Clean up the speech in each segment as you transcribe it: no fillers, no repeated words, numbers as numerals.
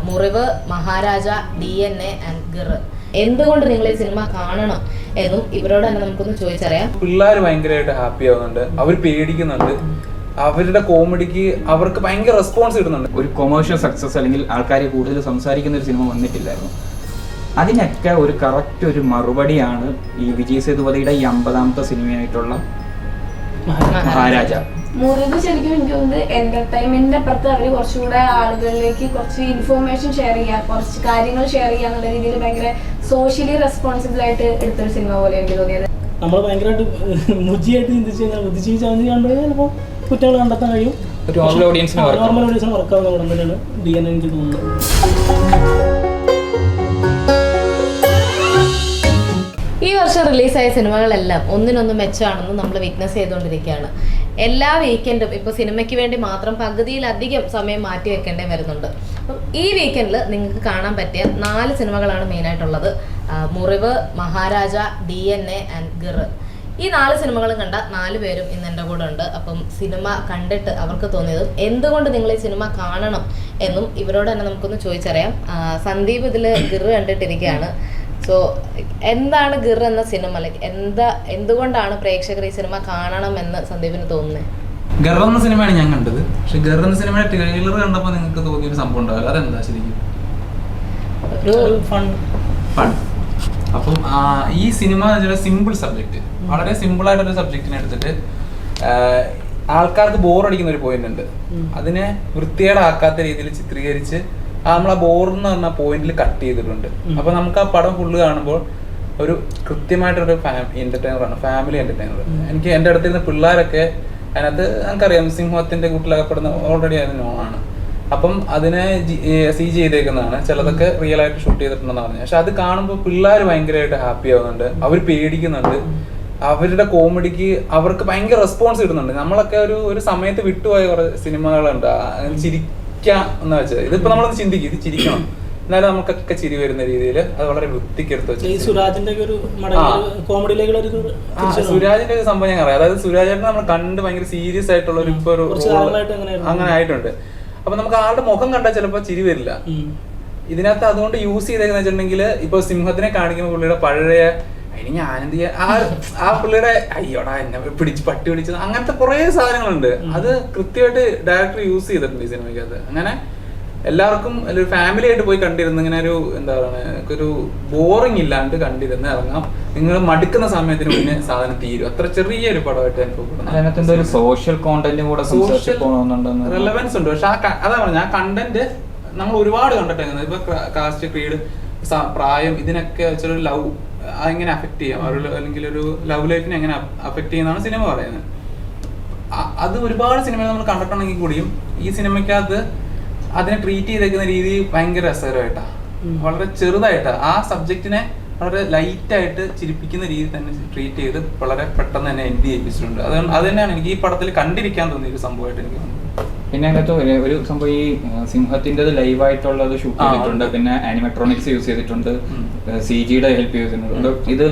മുറിവ്, Maharaja, DNA and Gir. എന്തുകൊണ്ട് നിങ്ങൾ ഈ സിനിമ കാണണം എന്നും ഇവരോട് തന്നെ നമുക്കൊന്ന് ചോദിച്ചറിയാം. പിള്ളേർ ഭയങ്കരമായിട്ട് ഹാപ്പി ആവുന്നുണ്ട്, അവർ പേടിക്കുന്നുണ്ട്, അവരുടെ കോമഡിക്ക് അവർക്ക് ഭയങ്കര റെസ്പോൺസ് കിട്ടുന്നുണ്ട്. ഒരു കൊമേഴ്ഷ്യൽ സക്സസ് അല്ലെങ്കിൽ ആൾക്കാരെ കൂടുതൽ സംസാരിക്കുന്ന ഒരു സിനിമ വന്നിട്ടില്ലായിരുന്നു. അതിനൊക്കെ ഒരു കറക്റ്റ് ഒരു മറുപടിയാണ് ഈ വിജയ് സേതുപതിയുടെ ഈ 50ാമത്തെ സിനിമയായിട്ടുള്ള മഹാരാജ. മുറിവ് ശരിക്കും എനിക്ക് തോന്നുന്നത് എന്റർടൈൻമെന്റിന്റെ അപ്പുറത്ത് അവർ കുറച്ചുകൂടെ ആളുകളിലേക്ക് കുറച്ച് ഇൻഫോർമേഷൻ ഷെയർ ചെയ്യുക, കുറച്ച് കാര്യങ്ങൾ ഷെയർ ചെയ്യുക എന്നുള്ള രീതിയിൽ ഭയങ്കര സോഷ്യലി റെസ്പോൺസിബിൾ ആയിട്ട് എടുത്തൊരു സിനിമ പോലെ എനിക്ക് തോന്നിയത്. നമ്മൾ ഭയങ്കരമായിട്ട് മുജിയായിട്ട് ചിന്തിച്ച് കഴിഞ്ഞാൽ ബുദ്ധിജീവി ചാനൽ കണ്ടുകഴിഞ്ഞാൽ ചിലപ്പോൾ കുറ്റങ്ങൾ കണ്ടെത്താൻ കഴിയും. നോർമൽ ഓഡിയൻസിന് വർക്കാവുന്ന പടം തന്നെയാണ് DNA എനിക്ക് തോന്നുന്നത്. ഈ വർഷം റിലീസായ സിനിമകളെല്ലാം ഒന്നിനൊന്ന് മെച്ചമാണെന്ന് നമ്മൾ വിറ്റ്നസ് ചെയ്തുകൊണ്ടിരിക്കുകയാണ്. എല്ലാ വീക്കെൻഡും ഇപ്പോൾ സിനിമയ്ക്ക് വേണ്ടി മാത്രം പകുതിയിലധികം സമയം മാറ്റി വെക്കേണ്ടി വരുന്നുണ്ട്. അപ്പം ഈ വീക്കെൻഡിൽ നിങ്ങൾക്ക് കാണാൻ പറ്റിയ 4 സിനിമകളാണ് മെയിനായിട്ടുള്ളത്. മുറിവ്, മഹാരാജ, DNA ആൻഡ് ഗിർ. ഈ 4 സിനിമകളും കണ്ട 4 പേരും ഇന്ന് എൻ്റെ കൂടെ ഉണ്ട്. അപ്പം സിനിമ കണ്ടിട്ട് അവർക്ക് തോന്നിയതും എന്തുകൊണ്ട് നിങ്ങൾ ഈ സിനിമ കാണണം എന്നും ഇവരോട് തന്നെ നമുക്കൊന്ന് ചോദിച്ചറിയാം. സന്ദീപ് ഇതിൽ ഗിർ കണ്ടിട്ടിരിക്കുകയാണ്. സോ എന്താണ് ഗിർ എന്ന സിനിമ, ലൈക്ക് എന്തുകൊണ്ടാണ് പ്രേക്ഷകർ ഈ സിനിമ കാണണമെന്ന് സന്ദീപിന് തോന്നുന്നത്? ഗർ എന്ന സിനിമയാണ് ഞാൻ കണ്ടത്. പക്ഷെ ഗർ എന്ന സിനിമയുടെ ട്രെയിലർ കണ്ടപ്പോൾ നിങ്ങൾക്ക് തോന്നിയൊരു സംഭവം ഉണ്ടാവില്ല, അതെന്താ ശരിക്കും? ഒരു ഫൺ. അപ്പം ഈ സിനിമ സിമ്പിൾ സബ്ജക്റ്റ്, വളരെ സിമ്പിൾ ആയിട്ടൊരു സബ്ജക്റ്റിനെ എടുത്തിട്ട് ആൾക്കാർക്ക് ബോറടിക്കുന്ന ഒരു പോയിന്റ് ഉണ്ട്. അതിനെ വൃത്തികേടാക്കാത്ത രീതിയിൽ ചിത്രീകരിച്ച് നമ്മൾ ആ ബോർ എന്ന് പറഞ്ഞ പോയിന്റിൽ കട്ട് ചെയ്തിട്ടുണ്ട്. അപ്പൊ നമുക്ക് ആ പടം ഫുള്ള് കാണുമ്പോൾ ഒരു കൃത്യമായിട്ടൊരു എന്റർടൈനറാണ്, ഫാമിലി എന്റർടൈനർ. എനിക്ക് എൻ്റെ അടുത്തിരുന്ന പിള്ളേരൊക്കെ അതിനകത്ത് നമുക്കറിയാം സിംഹത്തിന്റെ കൂട്ടിലകപ്പെടുന്ന ഓൾറെഡി അതിന് നോണാണ്. അപ്പം അതിനെ CG ചെയ്തേക്കുന്നതാണ്, ചിലതൊക്കെ റിയൽ ആയിട്ട് ഷൂട്ട് ചെയ്തിട്ടുണ്ടെന്ന് പറഞ്ഞു. പക്ഷെ അത് കാണുമ്പോൾ പിള്ളേർ ഭയങ്കരമായിട്ട് ഹാപ്പി ആവുന്നുണ്ട്, അവർ പേടിക്കുന്നുണ്ട്, അവരുടെ കോമഡിക്ക് അവർക്ക് ഭയങ്കര റെസ്പോൺസ് കിട്ടുന്നുണ്ട്. നമ്മളൊക്കെ ഒരു സമയത്ത് വിട്ടുപോയ കുറെ സിനിമകളുണ്ട് എന്ന് വെച്ചത്. ഇതിപ്പോ നമ്മളൊന്ന് ചിന്തിക്കും, ഇത് ചിരിക്കണം, എന്നാലും നമുക്കൊക്കെ ചിരി വരുന്ന രീതിയിൽ അത് വളരെ വൃത്തിക്കെടുത്ത് വെച്ചു. സുരാജിന്റെ ഒരു സംഭവം ഞാൻ അറിയാം. അതായത് സുരാജേട്ടനെ നമ്മൾ കണ്ട് ഭയങ്കര സീരിയസ് ആയിട്ടുള്ള ഒരു ഇപ്പൊ ഒരു അങ്ങനെ ആയിട്ടുണ്ട്. അപ്പൊ നമുക്ക് ആളുടെ മുഖം കണ്ടാൽ ചിലപ്പോ ചിരി വരില്ല. ഇതിനകത്ത് അതുകൊണ്ട് യൂസ് ചെയ്തേക്കുന്ന വെച്ചിട്ടുണ്ടെങ്കിൽ ഇപ്പൊ സിംഹത്തിനെ കാണിക്കുന്ന പുള്ളിയുടെ പഴയ അതിന് ഞാനെന്ത് ചെയ്യാ, ആ പുള്ളിയുടെ അയ്യോടാ എന്നെ പിടിച്ച് പട്ടി പിടിച്ചത്, അങ്ങനത്തെ കുറെ സാധനങ്ങളുണ്ട്. അത് കൃത്യമായിട്ട് ഡയറക്ടർ യൂസ് ചെയ്തിട്ടുണ്ട് ഈ സിനിമയ്ക്കകത്ത്. അങ്ങനെ എല്ലാവർക്കും ഒരു ഫാമിലി ആയിട്ട് പോയി കണ്ടിരുന്നു, ഇങ്ങനെ ഒരു എന്താ പറയുക, ഒരു ബോറിംഗ് ഇല്ലാണ്ട് കണ്ടിരുന്ന് ഇറങ്ങാം. നിങ്ങൾ മടുക്കുന്ന സമയത്തിന് മുന്നേ സാധനം തീരും. അത്ര ചെറിയൊരു പടമായിട്ട് അനുഭവപ്പെടുന്നു. സോഷ്യൽ കോണ്ടന്റ് കൂടെ റെലവൻസ് ഉണ്ട്. പക്ഷെ അതാ പറഞ്ഞ ആ കണ്ടന്റ് നമ്മൾ ഒരുപാട് കണ്ടിട്ടുണ്ട്. ഇപ്പൊ കാസ്റ്റ്, ക്രീഡ്, പ്രായം, ഇതിനൊക്കെ വെച്ചൊരു ലവ് എങ്ങനെ അഫക്ട് ചെയ്യാം, അല്ലെങ്കിൽ ഒരു ലവ് ലൈഫിനെ എങ്ങനെ അഫക്ട് ചെയ്യുന്നതാണ് സിനിമ പറയുന്നത്. അത് ഒരുപാട് സിനിമകൾ നമ്മൾ കണ്ടിട്ടുണ്ടെങ്കിൽ കൂടിയും ഈ സിനിമയ്ക്കകത്ത് അതിനെ ട്രീറ്റ് ചെയ്തേക്കുന്ന രീതി ഭയങ്കര രസകരമായിട്ടാണ്, വളരെ ചെറുതായിട്ടാണ്. ആ സബ്ജക്റ്റിനെ വളരെ ലൈറ്റായിട്ട് ചിരിപ്പിക്കുന്ന രീതി തന്നെ ട്രീറ്റ് ചെയ്ത് വളരെ പെട്ടെന്ന് തന്നെ എൻഡ് ചെയ്യിപ്പിച്ചിട്ടുണ്ട്. അത് തന്നെയാണ് എനിക്ക് ഈ പടത്തിൽ കണ്ടിരിക്കാൻ തോന്നിയ ഒരു സംഭവമായിട്ട് എനിക്ക് തോന്നുന്നത്. പിന്നെ അതിനകത്ത് ഒരു സംഭവം ഈ സിംഹത്തിന്റെ ലൈവായിട്ടുള്ളത് ഷൂട്ട് ചെയ്തിട്ടുണ്ട്, പിന്നെ ആനിമെട്രോണിക്സ് യൂസ് ചെയ്തിട്ടുണ്ട്, CGയുടെ ഹെൽപ്പ് ചെയ്തിട്ടുണ്ട്. ഇത്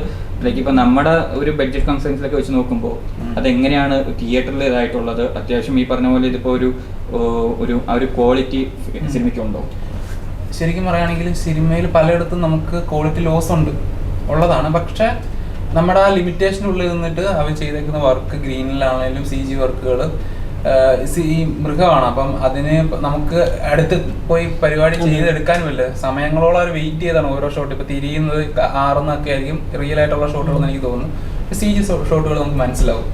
ലൈക്ക് ഇപ്പൊ നമ്മുടെ ഒരു ബഡ്ജറ്റ് കൺസേൺസിലൊക്കെ വെച്ച് നോക്കുമ്പോൾ അതെങ്ങനെയാണ് തിയേറ്ററിൽ ഇതായിട്ടുള്ളത്? അത്യാവശ്യം ഈ പറഞ്ഞ പോലെ ഇതിപ്പോ ഒരു ക്വാളിറ്റി സിനിമയ്ക്കുണ്ടോ? ശരിക്കും പറയുകയാണെങ്കിൽ സിനിമയിൽ പലയിടത്തും നമുക്ക് ക്വാളിറ്റി ലോസ് ഉള്ളതാണ്. പക്ഷെ നമ്മുടെ ആ ലിമിറ്റേഷനുള്ളിൽ നിന്നിട്ട് അവർ ചെയ്തേക്കുന്ന വർക്ക്, ഗ്രീനിലാണെങ്കിലും CG വർക്കുകൾ, ഈ മൃഗമാണ്. അപ്പം അതിന് നമുക്ക് അടുത്ത് പോയി പരിപാടി ചെയ്തെടുക്കാനുമില്ല, സമയങ്ങളോളം അവർ വെയിറ്റ് ചെയ്താണ് ഓരോ ഷോട്ട്. ഇപ്പൊ തിരിയുന്നത് 6 ആയിരിക്കും റിയൽ ആയിട്ടുള്ള ഷോട്ടുകളെന്ന് എനിക്ക് തോന്നുന്നു. CG ഷോട്ടുകൾ നമുക്ക് മനസ്സിലാവും.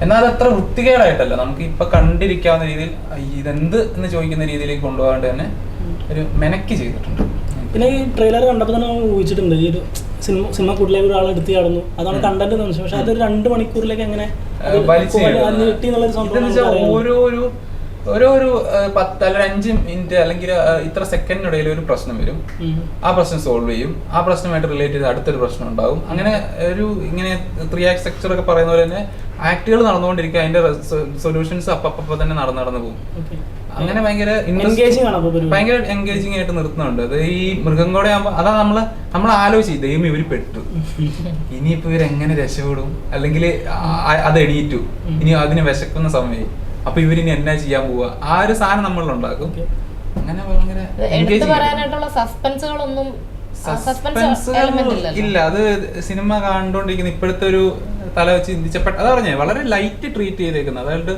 എന്നാൽ അത് അത്ര വൃത്തികേടായിട്ടല്ല, നമുക്ക് ഇപ്പൊ കണ്ടിരിക്കാവുന്ന രീതിയിൽ ഇതെന്ത് എന്ന് ചോദിക്കുന്ന രീതിയിലേക്ക് കൊണ്ടുപോകാണ്ട് തന്നെ ഒരു മെനക്ക് ചെയ്തിട്ടുണ്ട്. പിന്നെ ഈ ട്രെയിലർ കണ്ടപ്പോൾ തന്നെ ഊഹിച്ചിട്ടുണ്ട് ഈ ഒരു സിനിമ കൂടുതലേക്ക് ഒരാൾ എടുത്ത് ചാടുന്നു, അതാണ് കണ്ടന്റ് എന്ന് വെച്ചാൽ. പക്ഷെ അതൊരു 2 മണിക്കൂറിലേക്ക് എങ്ങനെ ഓരോ 10 അല്ലെങ്കിൽ 5 മിനിറ്റ് അല്ലെങ്കിൽ ഇത്ര സെക്കൻഡിനിടയിൽ ഒരു പ്രശ്നം വരും. ആ പ്രശ്നം സോൾവ് ചെയ്യും, ആ പ്രശ്നമായിട്ട് റിലേറ്റ് ചെയ്ത് അടുത്തൊരു പ്രശ്നം ഉണ്ടാവും. അങ്ങനെ ഇങ്ങനെ 3 ആക്ട് സ്ട്രക്ചർ ഒക്കെ പറയുന്ന പോലെ തന്നെ ആക്ടുകൾ നടന്നുകൊണ്ടിരിക്കുക, അതിന്റെ സൊല്യൂഷൻസ് അപ്പൊ തന്നെ നടന്നു പോകും. അങ്ങനെ ഭയങ്കര എൻഗേജിങ് ആയിട്ട് നിർത്തുന്നുണ്ട്. അത് ഈ മൃഗം കൂടെ ആകുമ്പോൾ അതാ നമ്മൾ ആലോചിച്ച് ദൈവം ഇവര് പെട്ടു, ഇനിയിപ്പോ ഇവരെങ്ങനെ രക്ഷപ്പെടും, അല്ലെങ്കിൽ അത് എണീറ്റു, ഇനി അതിന് വിശക്കുന്ന സമയം, അപ്പൊ ഇവരിനി എന്നാ ചെയ്യാൻ പോവുക, ആ ഒരു സാധനം നമ്മളിലുണ്ടാക്കും. അങ്ങനെ ഭയങ്കര എടുത്തു പറയാനായിട്ടുള്ള സസ്പെൻസുകളൊന്നും ഇല്ല. അത് സിനിമ കണ്ടുകൊണ്ടിരിക്കുന്ന ഇപ്പോഴത്തെ ഒരു തല വെച്ച് ചിന്തിച്ചപ്പോൾ അതാ പറഞ്ഞേ വളരെ ലൈറ്റ് ട്രീറ്റ് ചെയ്തേക്കുന്നത്. അതായത്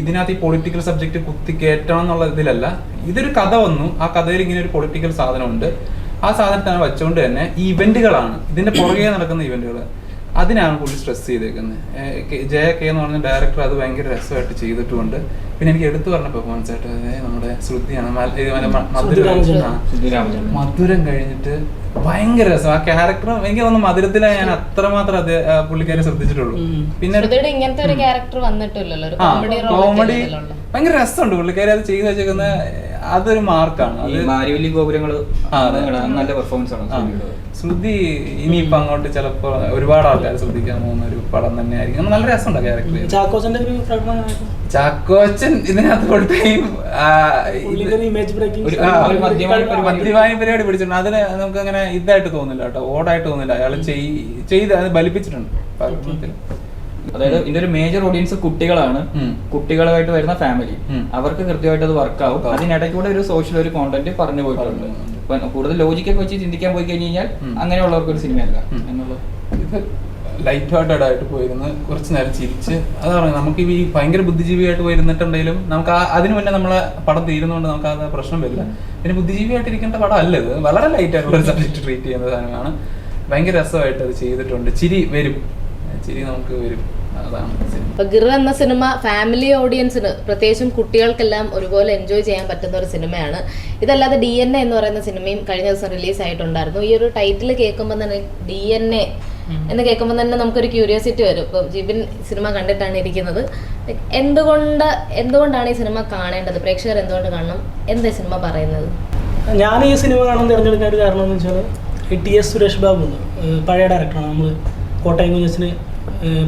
ഇതിനകത്ത് ഈ പൊളിറ്റിക്കൽ സബ്ജക്റ്റ് കുത്തി കയറ്റണം എന്നുള്ള ഇതിലല്ല. ഇതൊരു കഥ വന്നു, ആ കഥയിൽ ഇങ്ങനെ ഒരു പൊളിറ്റിക്കൽ സാധനമുണ്ട്, ആ സാധനത്താണ് വെച്ചുകൊണ്ട് തന്നെ ഈ ഇവന്റുകളാണ് ഇതിന്റെ പുറകെ നടക്കുന്ന ഇവന്റുകൾ, അതിനാണ് പുള്ളി സ്ട്രെസ് ചെയ്തേക്കുന്നത്. ജയ കെ എന്ന് പറഞ്ഞ ഡയറക്ടർ അത് ഭയങ്കര രസമായിട്ട് ചെയ്തിട്ടുമുണ്ട്. പിന്നെ എനിക്ക് എടുത്തു പറഞ്ഞ പെർഫോമൻസ് ആയിട്ട് നമ്മുടെ ശ്രുതിയാണ്. മധുരം കഴിഞ്ഞിട്ട് ഭയങ്കര രസം. ആ ക്യാരക്ടർ എനിക്ക് തോന്നുന്നു മധുരത്തിലാണ് ഞാൻ അത്രമാത്രം അത് പുള്ളിക്കാരെ ശ്രദ്ധിച്ചിട്ടുള്ളൂ. പിന്നെ ഇങ്ങനത്തെ ഒരു ക്യാരക്ടർ വന്നിട്ടില്ലല്ലോ, കോമഡി ഭയങ്കര രസമുണ്ട് പുള്ളിക്കാരി അത് ചെയ്തു വെച്ചേക്കുന്ന. അതൊരു മാർക്കാണ്. നല്ല പെർഫോമൻസ് ആണ് ശ്രുതി. ഇനിയിപ്പോ അങ്ങോട്ട് ചിലപ്പോ ഒരുപാട് ആൾക്കാർ ശ്രദ്ധിക്കാൻ പോകുന്ന ഒരു പടം തന്നെ ആയിരിക്കും. നല്ല രസമുണ്ട് ക്യാരക്ടർ. ചാക്കോച്ചൻ ഇതിനകത്ത് ഫുൾ ടൈം മദ്യപാനി പരിപാടി പിടിച്ചിട്ടുണ്ട്. അതിന് നമുക്ക് അങ്ങനെ ഇതായിട്ട് തോന്നില്ല കേട്ടോ, ഓടായിട്ട് തോന്നില്ല. അയാൾ ചെയ്ത് അത് ബലിപ്പിച്ചിട്ടുണ്ട്. അതായത് ഇതിന്റെ ഒരു മേജർ ഓഡിയൻസ് കുട്ടികളാണ്, കുട്ടികളുമായിട്ട് വരുന്ന ഫാമിലി. അവർക്ക് കൃത്യമായിട്ട് അത് വർക്ക് ആവും. അതിനിടയ്ക്ക് കൂടെ ഒരു സോഷ്യൽ ഒരു കോണ്ടന്റ് പറഞ്ഞു പോയിട്ടുണ്ട്. കൂടുതൽ ലോജിക്കൊക്കെ വെച്ച് ചിന്തിക്കാൻ പോയി കഴിഞ്ഞ് കഴിഞ്ഞാൽ അങ്ങനെയുള്ളവർക്ക് ഒരു സിനിമയല്ല എന്നുള്ളത്. ഇത് ലൈറ്റ് ഹാർട്ടഡ് ആയിട്ട് പോയിരുന്ന് കുറച്ച് നേരം ചിരിച്ച് അതാ പറയുന്നത്. നമുക്ക് ഈ ഭയങ്കര ബുദ്ധിജീവിയായിട്ട് പോയിരുന്നിട്ടുണ്ടെങ്കിലും നമുക്ക് അതിന് മുന്നേ നമ്മളെ പടം തീരുന്നതുകൊണ്ട് നമുക്ക് അത് പ്രശ്നം വരില്ല. പിന്നെ ബുദ്ധിജീവിയായിട്ടിരിക്കേണ്ട പടം അല്ല ഇത്. വളരെ ലൈറ്റ് ആയിട്ടുള്ള ഒരു സബ്ജക്ട് ട്രീറ്റ് ചെയ്യുന്ന സാധനമാണ്. ഭയങ്കര രസമായിട്ട് അത് ചെയ്തിട്ടുണ്ട്. ചിരി വരും, ചിരി നമുക്ക് വരും. ഇപ്പൊ ഗിർ എന്ന സിനിമ ഫാമിലി ഓഡിയൻസിന് പ്രത്യേകിച്ചും കുട്ടികൾക്കെല്ലാം ഒരുപോലെ എൻജോയ് ചെയ്യാൻ പറ്റുന്ന ഒരു സിനിമയാണ്. ഇതല്ലാതെ DNA എന്ന് പറയുന്ന സിനിമയും കഴിഞ്ഞ ദിവസം റിലീസ് ആയിട്ടുണ്ടായിരുന്നു. ഈ ഒരു ടൈറ്റിൽ കേൾക്കുമ്പോൾ തന്നെ DNA എന്ന് കേൾക്കുമ്പോൾ തന്നെ നമുക്കൊരു ക്യൂരിയോസിറ്റി വരും. ഇപ്പം ജിബിൻ സിനിമ കണ്ടിട്ടാണ് ഇരിക്കുന്നത്. എന്തുകൊണ്ടാണ് ഈ സിനിമ കാണേണ്ടത്? പ്രേക്ഷകർ എന്തുകൊണ്ട് കാണണം? എന്താ സിനിമ പറയുന്നത്? ഞാൻ ഈ സിനിമ കാണാൻ തിരഞ്ഞെടുക്കാൻ ഒരു കാരണം എന്ന് വെച്ചാൽ TS സുരേഷ് ബാബു പഴയ ഡയറക്ടറാണ്. നമ്മൾ കോട്ടയം കുഞ്ഞസിന്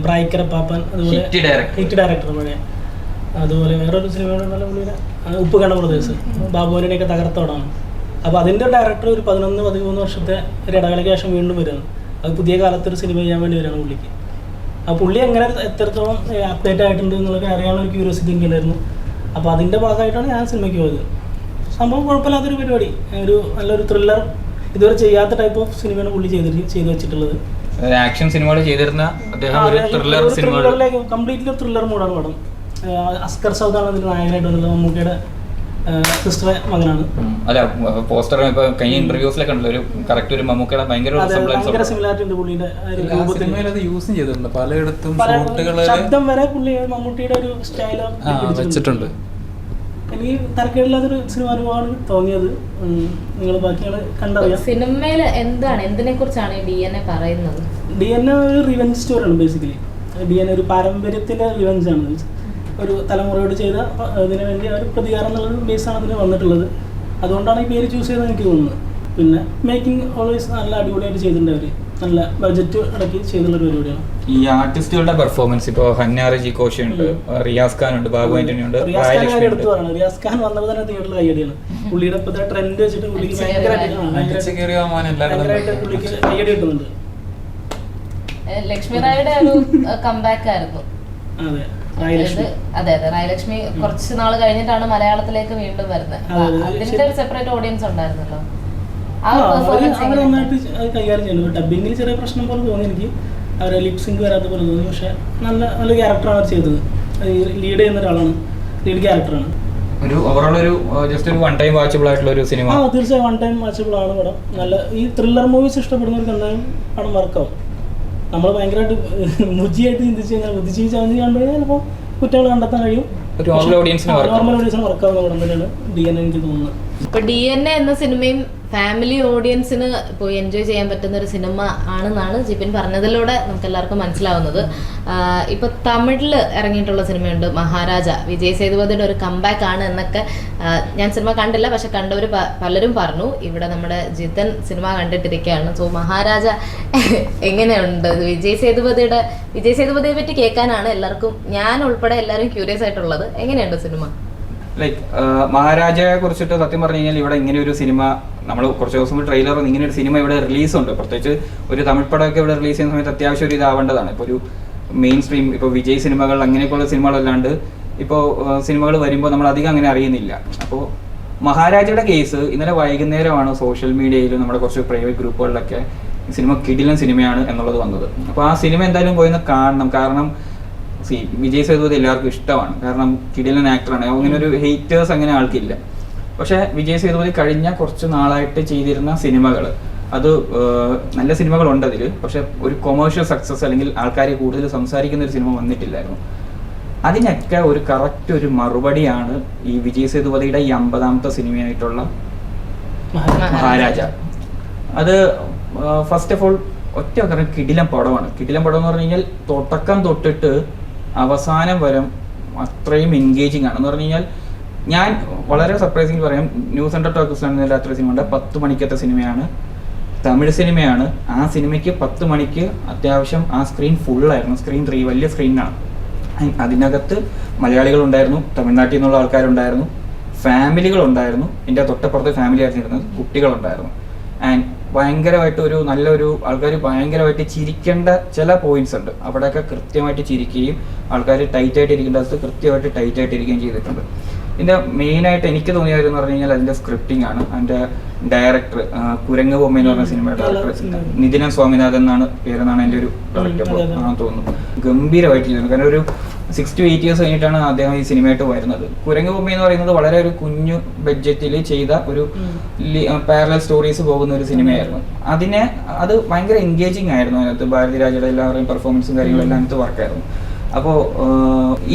പ്രായിക്കര പാപ്പാൻ, അതുപോലെ ഹിറ്റ് ഡയറക്ടർ പഴയ. അതുപോലെ വേറൊരു സിനിമയുടെ നല്ല പുള്ളിയുടെ ഉപ്പുകണ്ട പ്രദേശ് ബാബുവിനെയൊക്കെ തകർത്തോടാണ്. അപ്പോൾ അതിൻ്റെ ഡയറക്ടർ ഒരു 11-13 വർഷത്തെ ഒരു ഇടവേളയ്ക്ക് ശേഷം വീണ്ടും വരികയാണ്. അത് പുതിയ കാലത്തൊരു സിനിമ ചെയ്യാൻ വേണ്ടി വരികയാണ് പുള്ളിക്ക്. ആ പുള്ളി എങ്ങനെ എത്രത്തോളം അപ്ഡേറ്റ് ആയിട്ടുണ്ട് എന്നുള്ളതൊക്കെ അറിയാനുള്ള ഒരു ക്യൂരിയോസിറ്റി എനിക്കുണ്ടായിരുന്നു. അപ്പോൾ അതിൻ്റെ ഭാഗമായിട്ടാണ് ഞാൻ സിനിമയ്ക്ക് പോയത്. സംഭവം കുഴപ്പമില്ലാത്തൊരു പരിപാടി, ഒരു നല്ലൊരു ത്രില്ലർ, ഇതുവരെ ചെയ്യാത്ത ടൈപ്പ് ഓഫ് സിനിമയാണ് പുള്ളി ചെയ്ത് വെച്ചിട്ടുള്ളത്. ആക്ഷൻ സിനിമകൾ ചെയ്തിരുന്ന ത്രില്ലറിലേക്ക് കംപ്ലീറ്റ്ലി ത്രില്ലർ മൂഡാണ് പടം. അസ്കർ സൗദാണ് അതിൽ നായകനായിട്ട് വന്നത്. മമ്മൂട്ടിയുടെ സിസ്റ്ററെ മകനാണ്. അല്ല, പോസ്റ്റർ കഴിഞ്ഞ ഇന്റർവ്യൂസിലൊക്കെ ഉണ്ടല്ലോ ഒരു കറക്റ്റ് ഒരു മമ്മൂക്കയുടെ ഭയങ്കര സിമിലാരിറ്റി ഉണ്ട് പുള്ളിയുടെ യൂസും ചെയ്തിട്ടുണ്ട് പലയിടത്തും. ശബ്ദം വരെ പുള്ളി മമ്മൂട്ടിയുടെ ഒരു സ്റ്റൈല് വെച്ചിട്ടുണ്ട്. എനിക്ക് തരക്കേടില്ലാത്തൊരു സിനിമ അനുഭവമാണ് തോന്നിയത്. നിങ്ങൾ ബാക്കിയാണ് കണ്ടറിയാം. സിനിമയില് എന്തിനെ കുറിച്ചാണ് ഈ DNA പറയുന്നത്? DNA ഒരു റിവെഞ്ച് സ്റ്റോറിയാണ് ബേസിക്കലി. DNA ഒരു പാരമ്പര്യത്തിന്റെ റിവെഞ്ച് ആണ്. ഒരു തലമുറയോട് ചെയ്ത അതിന് വേണ്ടി ഒരു പ്രതികാരം എന്നുള്ളൊരു ബേസാണ് അതിന് വന്നിട്ടുള്ളത്. അതുകൊണ്ടാണ് ഈ പേര് ചൂസ് ചെയ്തത് എനിക്ക് തോന്നുന്നത്. പിന്നെ മേക്കിംഗ് ഓൾവേസ് നല്ല അടിപൊളിയായിട്ട് ചെയ്തിട്ടുണ്ട്. അവർ നല്ല ബഡ്ജറ്റ് അടക്കി ചെയ്തുള്ളൊരു പരിപാടിയാണ്. ഈ ആർട്ടിസ്റ്റുകളുടെ പെർഫോമൻസ് ഇപ്പോൾ ഹന്നാറജി കോശി ഉണ്ട്, റിയാസ് ഖാൻ ഉണ്ട്, ബാബു ആന്റണി ഉണ്ട്. റിയാസ് ഖാൻ വന്നപ്പോൾ തന്നെ തിയേറ്ററിൽ കയ്യടിയാണ്. പുള്ളിയുടെ ഇപ്പോഴത്തെ ട്രെൻഡ് വെച്ചിട്ട് പുള്ളിക്ക് ഭയങ്കരമായിട്ട് പുള്ളിക്ക് കയ്യടി കിട്ടുന്നുണ്ട്. ലക്ഷ്മി റായുടെ ഒരു കംബാക്ക് ആയിരുന്നു. അതെ, റായലക്ഷ്മി കുറച്ച് നാൾ കഴിഞ്ഞിട്ടാണ് മലയാളത്തിലേക്ക് വീണ്ടും വരുന്നത്. അതിന്റെ ഒരു സെപ്പറേറ്റ് ഓഡിയൻസ് ഉണ്ടായിരുന്നല്ലോ. അവർ നന്നായിട്ട് അത് കൈകാര്യം ചെയ്യുന്നു. ഡബിങ്ങിൽ ചെറിയ പ്രശ്നം പോലെ തോന്നി എനിക്ക്. അവരെ ലിപ്സിങ്ക് വരാത്ത പോലെ തോന്നി. പക്ഷെ നല്ല ക്യാരക്ടറാണ് അവർ ചെയ്തത്. ലീഡ് ചെയ്യുന്ന ഒരാളാണ്, ലീഡ് ക്യാരക്ടറാണ്. ഒരു ഓവറോൾ ഒരു ജസ്റ്റ് ഒരു വൺ ടൈം വാച്ചബിൾ ആയിട്ടുള്ള ഒരു സിനിമ. തീർച്ചയായും വൺ ടൈം വാച്ചബിൾ ആണ് പടം. നല്ല ഈ ത്രില്ലർ മൂവീസ് ഇഷ്ടപ്പെടുന്നവർക്ക് എന്തായാലും പടം വർക്കാവും. നമ്മൾ ഭയങ്കരമായിട്ട് മുജിയായിട്ട് ചിന്തിച്ച് കഴിഞ്ഞാൽ ബുദ്ധിജീവിച്ച് കണ്ടു കഴിഞ്ഞാൽ ചിലപ്പോൾ കുറ്റങ്ങൾ കണ്ടെത്താൻ കഴിയും. നോർമൽ ഓഡിയൻസിന് വർക്കാവുന്ന പടം തന്നെയാണ് DNA എനിക്ക് തോന്നുന്നത്. ഇപ്പൊ DNA എന്ന സിനിമയും ഫാമിലി ഓഡിയൻസിന് പോയി എൻജോയ് ചെയ്യാൻ പറ്റുന്ന ഒരു സിനിമ ആണെന്നാണ് ജിബിൻ പറഞ്ഞതിലൂടെ നമുക്ക് എല്ലാവർക്കും മനസ്സിലാവുന്നത്. ഇപ്പൊ തമിഴിൽ ഇറങ്ങിയിട്ടുള്ള സിനിമയുണ്ട് മഹാരാജ. വിജയ് സേതുപതിയുടെ ഒരു കംബാക്ക് ആണ് എന്നൊക്കെ ഞാൻ സിനിമ കണ്ടില്ല, പക്ഷെ കണ്ടവർ പലരും പറഞ്ഞു. ഇവിടെ നമ്മുടെ ജിതൻ സിനിമ കണ്ടിട്ടിരിക്കുകയാണ്. സോ മഹാരാജ എങ്ങനെയുണ്ട്? വിജയ് സേതുപതിയെ പറ്റി കേൾക്കാനാണ് എല്ലാവർക്കും, ഞാൻ ഉൾപ്പെടെ എല്ലാവരും ക്യൂരിയസ് ആയിട്ടുള്ളത്. എങ്ങനെയുണ്ട് സിനിമ? ലൈക്ക് മഹാരാജയെ കുറിച്ചിട്ട് സത്യം പറഞ്ഞു കഴിഞ്ഞാൽ ഇവിടെ ഇങ്ങനെ ഒരു സിനിമ നമ്മൾ കുറച്ച് ദിവസം ട്രെയിലർ ഇങ്ങനെ ഒരു സിനിമ ഇവിടെ റിലീസുണ്ട്. പ്രത്യേകിച്ച് ഒരു തമിഴ് പടമൊക്കെ ഇവിടെ റിലീസ് ചെയ്യുന്ന സമയത്ത് അത്യാവശ്യം ഒരു ഇതാവേണ്ടതാണ്. ഇപ്പോൾ ഒരു മെയിൻ സ്ട്രീം ഇപ്പോൾ വിജയ് സിനിമകൾ അങ്ങനെയൊക്കെയുള്ള സിനിമകളല്ലാണ്ട് ഇപ്പോൾ സിനിമകൾ വരുമ്പോൾ നമ്മൾ അധികം അങ്ങനെ അറിയുന്നില്ല. അപ്പോൾ മഹാരാജയുടെ കേസ് ഇന്നലെ വൈകുന്നേരമാണ് സോഷ്യൽ മീഡിയയിലും നമ്മുടെ കുറച്ച് പ്രൈവറ്റ് ഗ്രൂപ്പുകളിലൊക്കെ സിനിമ കിടിലൻ സിനിമയാണ് എന്നുള്ളത് വന്നത്. അപ്പോൾ ആ സിനിമ എന്തായാലും പോയി കാണണം. കാരണം വിജയ് സേതുപതി എല്ലാവർക്കും ഇഷ്ടമാണ്, കാരണം കിടിലൻ ആക്ടറാണ്. അങ്ങനെ ഒരു ഹേറ്റേഴ്സ് അങ്ങനെ ആൾക്കില്ല. പക്ഷേ വിജയ് സേതുപതി കഴിഞ്ഞ കുറച്ച് നാളായിട്ട് ചെയ്തിരുന്ന സിനിമകൾ അത് നല്ല സിനിമകളുണ്ട് അതിൽ, പക്ഷെ ഒരു കൊമേഴ്ഷ്യൽ സക്സസ് അല്ലെങ്കിൽ ആൾക്കാരെ കൂടുതൽ സംസാരിക്കുന്ന ഒരു സിനിമ വന്നിട്ടില്ലായിരുന്നു. അതിനൊക്കെ ഒരു കറക്റ്റ് ഒരു മറുപടിയാണ് ഈ വിജയ് സേതുപതിയുടെ ഈ 50ാമത്തെ സിനിമയായിട്ടുള്ള മഹാരാജ. അത് ഫസ്റ്റ് ഓഫ് ഓൾ ഒറ്റ കാരണം കിടിലം പടമാണ്. കിടിലം പടം എന്ന് പറഞ്ഞു കഴിഞ്ഞാൽ തുടക്കം തൊട്ടിട്ട് അവസാനം വരെ അത്രയും എൻഗേജിങ് ആണ്. എന്ന് പറഞ്ഞു കഴിഞ്ഞാൽ ഞാൻ വളരെ സർപ്രൈസിംഗ് പറയാം, ന്യൂസ് അണ്ടർ ടോക്കീസ് എന്ന രാത്രി സിനിമ ഉണ്ട്. 10 മണിക്കത്തെ സിനിമയാണ്, തമിഴ് സിനിമയാണ്. ആ സിനിമയ്ക്ക് 10 മണിക്ക് അത്യാവശ്യം ആ സ്ക്രീൻ ഫുള്ളായിരുന്നു. സ്ക്രീൻ 3 വലിയ സ്ക്രീനാണ്. അതിനകത്ത് മലയാളികളുണ്ടായിരുന്നു, തമിഴ്നാട്ടിൽ നിന്നുള്ള ആൾക്കാരുണ്ടായിരുന്നു, ഫാമിലികളുണ്ടായിരുന്നു. എൻ്റെ തൊട്ടപ്പുറത്തെ ഫാമിലി ആയിരുന്നു ഇരുന്നത്, കുട്ടികളുണ്ടായിരുന്നു. ആൻഡ് ഭയങ്കരമായിട്ട് ഒരു നല്ലൊരു ആൾക്കാർ ഭയങ്കരമായിട്ട് ചിരിക്കേണ്ട ചില പോയിന്റ്സ് ഉണ്ട്, അവിടെയൊക്കെ കൃത്യമായിട്ട് ചിരിക്കുകയും ആൾക്കാർ ടൈറ്റായിട്ട് ഇരിക്കേണ്ട സ്ഥലത്ത് കൃത്യമായിട്ട് ടൈറ്റായിട്ട് ഇരിക്കുകയും ചെയ്തിട്ടുണ്ട്. ഇതിൻ്റെ മെയിനായിട്ട് എനിക്ക് തോന്നിയതെന്ന് പറഞ്ഞു കഴിഞ്ഞാൽ അതിൻ്റെ സ്ക്രിപ്റ്റിംഗ് ആണ്. അതിൻ്റെ ഡയറക്ടർ കുരങ്ങ് ബൊമ്മ എന്ന് പറഞ്ഞ സിനിമയുടെ ഡയറക്ടർ നിതിൻ സ്വാമിനാഥൻ എന്നാണ് പേരെന്നാണ് എൻ്റെ ഒരു ഡയറക്ടർ തോന്നുന്നു. ഗംഭീരമായിട്ട് ചെയ്തിട്ടുണ്ട്. കാരണം ഒരു 6 to 8 years കഴിഞ്ഞിട്ടാണ് അദ്ദേഹം ഈ സിനിമയായിട്ട് വരുന്നത്. കുരങ്ങ് ബൊമ്മ എന്ന് പറയുന്നത് വളരെ ഒരു കുഞ്ഞു ബഡ്ജറ്റിൽ ചെയ്ത ഒരു പാരലൽ സ്റ്റോറീസ് പോകുന്ന ഒരു സിനിമയായിരുന്നു. അത് ഭയങ്കര എൻഗേജിങ് ആയിരുന്നു. അതിനകത്ത് ഭാരതി രാജയുടെ എല്ലാവരുടെയും പെർഫോമൻസും കാര്യങ്ങളെല്ലാം അതിനകത്ത് വർക്കായിരുന്നു. അപ്പോൾ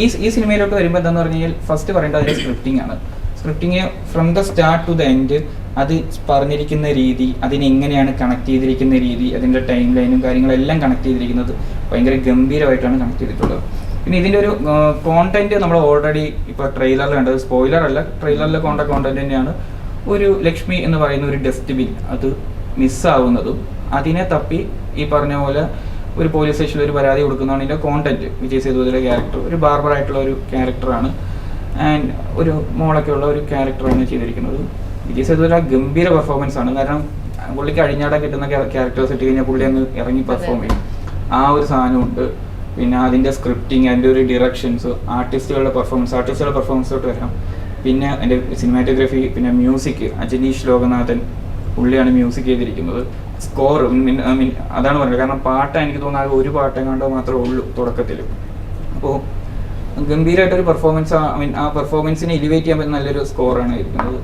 ഈ സിനിമയിലോട്ട് വരുമ്പോൾ എന്താണെന്ന് പറഞ്ഞു കഴിഞ്ഞാൽ ഫസ്റ്റ് പറയേണ്ടത് അതിൻ്റെ സ്ക്രിപ്റ്റിംഗ് ആണ്. Scripting from the start to the end, അത് പറഞ്ഞിരിക്കുന്ന രീതി, അതിനെങ്ങനെയാണ് കണക്ട് ചെയ്തിരിക്കുന്ന രീതി, അതിൻ്റെ ടൈം ലൈനും കാര്യങ്ങളെല്ലാം കണക്ട് ചെയ്തിരിക്കുന്നത് ഭയങ്കര ഗംഭീരമായിട്ടാണ് കണക്ട് ചെയ്തിട്ടുള്ളത്. പിന്നെ ഇതിൻ്റെ ഒരു കോണ്ടന്റ് നമ്മൾ ഓൾറെഡി ഇപ്പോൾ ട്രെയിലറിൽ കണ്ടത്, സ്പോയിലർ അല്ല, ട്രെയിലറിൽ കോണ്ടന്റ് തന്നെയാണ്. ഒരു ലക്ഷ്മി എന്ന് പറയുന്ന ഒരു ഡസ്റ്റ്ബിൻ അത് മിസ്സാവുന്നതും അതിനെ തപ്പി ഈ പറഞ്ഞ പോലെ ഒരു പോലീസ് സ്റ്റേഷനിൽ ഒരു പരാതി കൊടുക്കുന്നതാണ് ഇതിൻ്റെ കോണ്ടന്റ്. വിജയ് സേതുപതിയുടെ ക്യാരക്ടർ ഒരു ബാർബറായിട്ടുള്ള ഒരു ക്യാരക്ടറാണ്. ആൻഡ് ഒരു മോളൊക്കെ ഉള്ള ഒരു ക്യാരക്ടറാണ് ചെയ്തിരിക്കുന്നത്. വിജയ് സേതുപതിയുടെ ഗംഭീര പെർഫോമൻസ് ആണ്. കാരണം പുള്ളിക്ക് അഴിഞ്ഞാടാൻ കിട്ടുന്ന ക്യാരക്ടേഴ്സ് ഇട്ട് കഴിഞ്ഞാൽ പുള്ളി അങ്ങ് ഇറങ്ങി പെർഫോം ചെയ്യും. ആ ഒരു സാധനമുണ്ട്. പിന്നെ അതിൻ്റെ സ്ക്രിപ്റ്റിംഗ്, അതിൻ്റെ ഒരു ഡിറക്ഷൻസ്, ആർട്ടിസ്റ്റുകളുടെ പെർഫോമൻസോട്ട് വരാം. പിന്നെ അതിൻ്റെ സിനിമാറ്റോഗ്രഫി, പിന്നെ മ്യൂസിക്, അജനീഷ് ലോകനാഥൻ പുള്ളിയാണ് മ്യൂസിക് ചെയ്തിരിക്കുന്നത്. സ്കോർ അതാണ് പറയുന്നത്. കാരണം പാട്ട് എനിക്ക് തോന്നുന്നത് ഒരു പാട്ടെങ്ങാണ്ടോ മാത്രമേ ഉള്ളൂ തുടക്കത്തിൽ. അപ്പോൾ ഗംഭീരമായിട്ടൊരു പെർഫോമൻസ്, ആ പെർഫോമൻസിനെ എലിവേറ്റ് ചെയ്യാൻ പറ്റുന്ന നല്ലൊരു സ്കോറാണ് ഇരിക്കുന്നത്.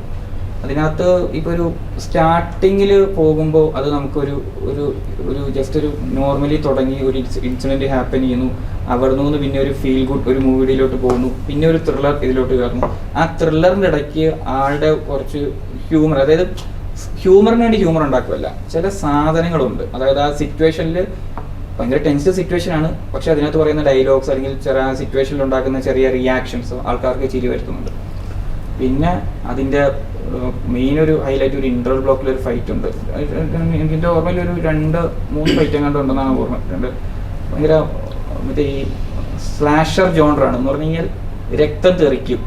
അതിനകത്ത് ഇപ്പോൾ ഒരു സ്റ്റാർട്ടിങ്ങിൽ പോകുമ്പോൾ അത് നമുക്കൊരു ഒരു ഒരു ജസ്റ്റ് ഒരു നോർമലി തുടങ്ങി ഒരു ഇൻസിഡൻറ്റ് ഹാപ്പൻ ചെയ്യുന്നു, അവിടെ നിന്ന് പിന്നെ ഒരു ഫീൽ ഗുഡ് ഒരു മൂവിയിലോട്ട് പോകുന്നു, പിന്നെ ഒരു ത്രില്ലർ ഇതിലോട്ട് കയറുന്നു. ആ ത്രില്ലറിൻ്റെ ഇടയ്ക്ക് ആളുടെ കുറച്ച് ഹ്യൂമർ, അതായത് ഹ്യൂമറിന് വേണ്ടി ഹ്യൂമർ ഉണ്ടാക്കുമല്ല, ചില സാധനങ്ങളുണ്ട്. അതായത് ആ സിറ്റുവേഷനിൽ ഭയങ്കര ടെൻസ് സിറ്റുവേഷനാണ്, പക്ഷെ അതിനകത്ത് പറയുന്ന ഡയലോഗ്സ് അല്ലെങ്കിൽ ചെറിയ സിറ്റുവേഷനിൽ ഉണ്ടാക്കുന്ന ചെറിയ റിയാക്ഷൻസ് ആൾക്കാർക്ക് ചിരി വരുത്തുന്നുണ്ട്. പിന്നെ അതിൻ്റെ മെയിൻ ഒരു ഹൈലൈറ്റ് ഒരു ഇന്റർവൽ ബ്ലോക്കിൽ ഒരു ഫൈറ്റ് ഉണ്ട്. എൻ്റെ ഓർമ്മയിൽ ഒരു 2-3 ഫൈറ്റ് എങ്ങാണ്ട് ഉണ്ടെന്നാണ് ഓർമ്മ. ഭയങ്കര മറ്റേ ഈ സ്ലാഷർ ജോണറാണ്. എന്ന് പറഞ്ഞു കഴിഞ്ഞാൽ രക്തം തെറിക്കും,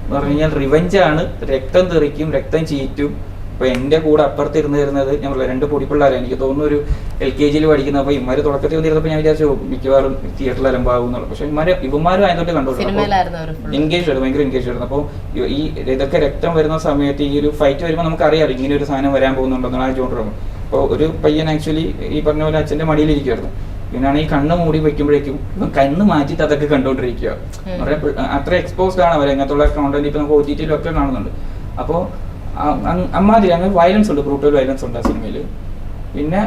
എന്ന് പറഞ്ഞു കഴിഞ്ഞാൽ റിവെഞ്ചാണ്, രക്തം തെറിക്കും, രക്തം ചീറ്റും. അപ്പോൾ എൻ്റെ കൂടെ അപ്പുറത്ത് ഇരുന്ന് തരുന്നത് ഞാൻ പറയാം 2 പൊടിപ്പിള്ളേരാണ്. എനിക്ക് തോന്നുന്നു ഒരു LKG പഠിക്കുന്ന. അപ്പോൾ ഇവന്മാർ തുടക്കത്തിൽ വന്നിരുന്നപ്പോൾ ഞാൻ വിചാരിച്ചു മിക്കവാറും തിയേറ്ററിൽ അലമ്പാകും എന്നുള്ളത്. പക്ഷേ ഇവന്മാരും ആയതുകൊണ്ട് കണ്ടോളൂ, എൻഗേജ് ആയിരുന്നു, ഭയങ്കര എൻഗേജ് ആയിരുന്നു. അപ്പോൾ ഈ ഇതൊക്കെ രക്തം വരുന്ന സമയത്ത് ഈ ഒരു ഫൈറ്റ് വരുമ്പോൾ നമുക്കറിയാം ഇങ്ങനെ ഒരു സാധനം വരാൻ പോകുന്നുണ്ടെന്നാണ് ആ ജോണ്ടർ. അപ്പോൾ ഒരു പയ്യൻ ആക്ച്വലി ഈ പറഞ്ഞ പോലെ അച്ഛൻ്റെ മടിയിലിരിക്കുമായിരുന്നു. പിന്നാണ് ഈ കണ്ണ് മൂടി വെക്കുമ്പോഴേക്കും കണ്ണ് മാറ്റിയിട്ട് അതൊക്കെ കണ്ടുകൊണ്ടിരിക്കുക. അത്ര എക്സ്പോസ്ഡ് ആണ് അവർ. അങ്ങനത്തുള്ള കോണ്ടന്റ് ഇപ്പോൾ നമുക്ക് OTT-യിലൊക്കെ കാണുന്നുണ്ട്. അപ്പോൾ അമ്മാതിരി അങ്ങനെ വയലൻസ് ഉണ്ട്, ബ്രൂട്ടൽ വയലൻസ് ഉണ്ട് ആ സിനിമയിൽ. പിന്നെ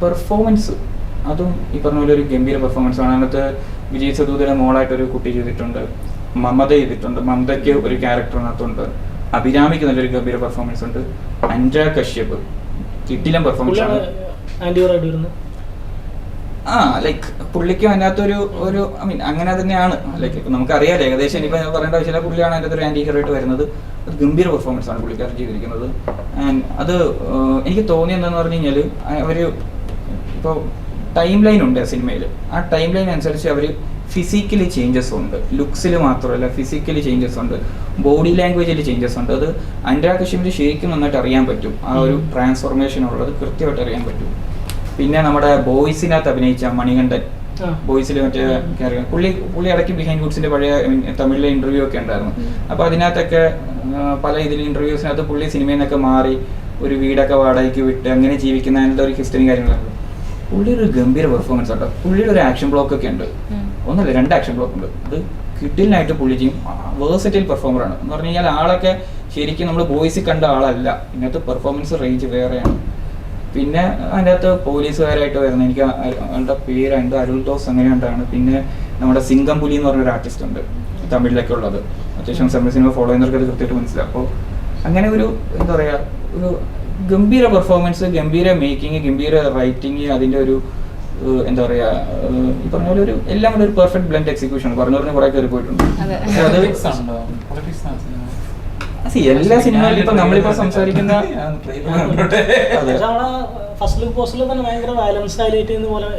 പെർഫോമൻസ് അതും ഈ പറഞ്ഞ പോലെ ഒരു ഗംഭീര പെർഫോമൻസ് ആണ്. അതിനകത്ത് വിജയ് സേതുപതിയുടെ മോളായിട്ടൊരു കുട്ടി ചെയ്തിട്ടുണ്ട്, മമത ചെയ്തിട്ടുണ്ട്, മമതയ്ക്ക് ഒരു ക്യാരക്ടറിനകത്തുണ്ട്, അഭിരാമിക്ക് നല്ലൊരു ഗംഭീര പെർഫോമൻസ് ഉണ്ട്, അഞ്ജന കശ്യപ് കിട്ടിലം പെർഫോമൻസ് ആണ്. ലൈക്ക് പുള്ളിക്കും അതിനകത്തൊരു ഒരു അങ്ങനെ തന്നെയാണ്. ലൈക്ക് ഇപ്പം നമുക്കറിയാലോ ഏകദേശം. ഇനിയിപ്പോൾ പറയേണ്ട ആവശ്യമില്ല, പുള്ളിയാണ് അതിൻ്റെ ഒരു ആൻറ്റി ഹീറോയിട്ട് വരുന്നത്. അത് ഗംഭീര പെർഫോമൻസ് ആണ് പുള്ളിക്കാരൻ ചെയ്തിരിക്കുന്നത്. ആൻഡ് അത് എനിക്ക് തോന്നിയത് എന്താണെന്ന് പറഞ്ഞു കഴിഞ്ഞാൽ അവർ ഇപ്പോൾ ടൈം ലൈൻ ഉണ്ട് ആ സിനിമയിൽ. ആ ടൈം ലൈൻ അനുസരിച്ച് അവർ ഫിസിക്കലി ചേഞ്ചസ് ഉണ്ട്, ലുക്സിൽ മാത്രമല്ല ഫിസിക്കലി ചേഞ്ചസ് ഉണ്ട്, ബോഡി ലാംഗ്വേജിൽ ചേഞ്ചസ് ഉണ്ട്. അത് അനുരാഗ് കശ്യപിന് ശരിക്കും നന്നായിട്ട് അറിയാൻ പറ്റും. ആ ഒരു ട്രാൻസ്ഫോർമേഷൻ ഉള്ളത് കൃത്യമായിട്ട് അറിയാൻ പറ്റും. പിന്നെ നമ്മുടെ ബോയ്സിനകത്ത് അഭിനയിച്ച മണികണ്ഠൻ ബോയ്സിൽ മറ്റേ പുള്ളി ഇടയ്ക്ക് ബിഹൈൻഡ് ഗുഡ്സിന്റെ പഴയ തമിഴിലെ ഇന്റർവ്യൂ ഒക്കെ ഉണ്ടായിരുന്നു. അപ്പൊ അതിനകത്തൊക്കെ പല ഇതിൽ ഇന്റർവ്യൂസിനകത്ത് പുള്ളി സിനിമയിൽ നിന്നൊക്കെ മാറി ഒരു വീടൊക്കെ വാടകയ്ക്ക് വിട്ട് അങ്ങനെ ജീവിക്കുന്ന അതിൻ്റെ ഒരു ഹിസ്റ്ററി കാര്യങ്ങളൊക്കെ. പുള്ളി ഒരു ഗംഭീര പെർഫോമൻസ് ആട്ടോ. പുള്ളിയുടെ ഒരു ആക്ഷൻ ബ്ലോക്ക് ഒക്കെ ഉണ്ട്, ഒന്നല്ല 2 ആക്ഷൻ ബ്ലോക്ക് ഉണ്ട്. അത് കിഡിലിനായിട്ട് പുള്ളി ചെയ്യും. വേഴ്സറ്റൈൽ പെർഫോമറാണ് എന്ന് പറഞ്ഞു കഴിഞ്ഞാൽ. ആളൊക്കെ ശരിക്കും നമ്മൾ ബോയ്സിൽ കണ്ട ആളല്ല, ഇതിനകത്ത് പെർഫോമൻസ് റേഞ്ച് വേറെയാണ്. പിന്നെ അതിൻ്റെ അകത്ത് പോലീസുകാരായിട്ട് വരുന്നത് എനിക്ക് അവളുടെ പേര് എന്തോ അരുൾ തോസ് അങ്ങനെ ഉണ്ടാണ്. പിന്നെ നമ്മുടെ സിംഗം പുലി എന്ന് പറഞ്ഞൊരു ആർട്ടിസ്റ്റ് ഉണ്ട് തമിഴിലൊക്കെ ഉള്ളത്. അത്യാവശ്യം തമിഴ് സിനിമ ഫോളോ ചെയ്യുന്നവർക്ക് അത് കൃത്യമായിട്ട് മനസ്സിലാവും. അപ്പോൾ അങ്ങനെ ഒരു എന്താ പറയുക, ഒരു ഗംഭീര പെർഫോമൻസ്, ഗംഭീര മേക്കിംഗ്, ഗംഭീര റൈറ്റിംഗ്, അതിൻ്റെ ഒരു എന്താ പറയുക, ഈ പറഞ്ഞ പോലെ ഒരു എല്ലാം കൂടെ ഒരു പെർഫെക്റ്റ് ബ്ലെൻഡ് എക്സിക്യൂഷൻ. പറഞ്ഞവരിന് കുറെ കയറി പോയിട്ടുണ്ട്. എല്ലാ സിനിമയിലും ഇപ്പൊ നമ്മളിപ്പോ സംസാരിക്കുന്ന ഫസ്റ്റ് ലുക്ക് പോസ്റ്ററിൽ തന്നെ ഭയങ്കര വയലൻസ് ഹൈലൈറ്റ് ചെയ്യുന്ന പോലെ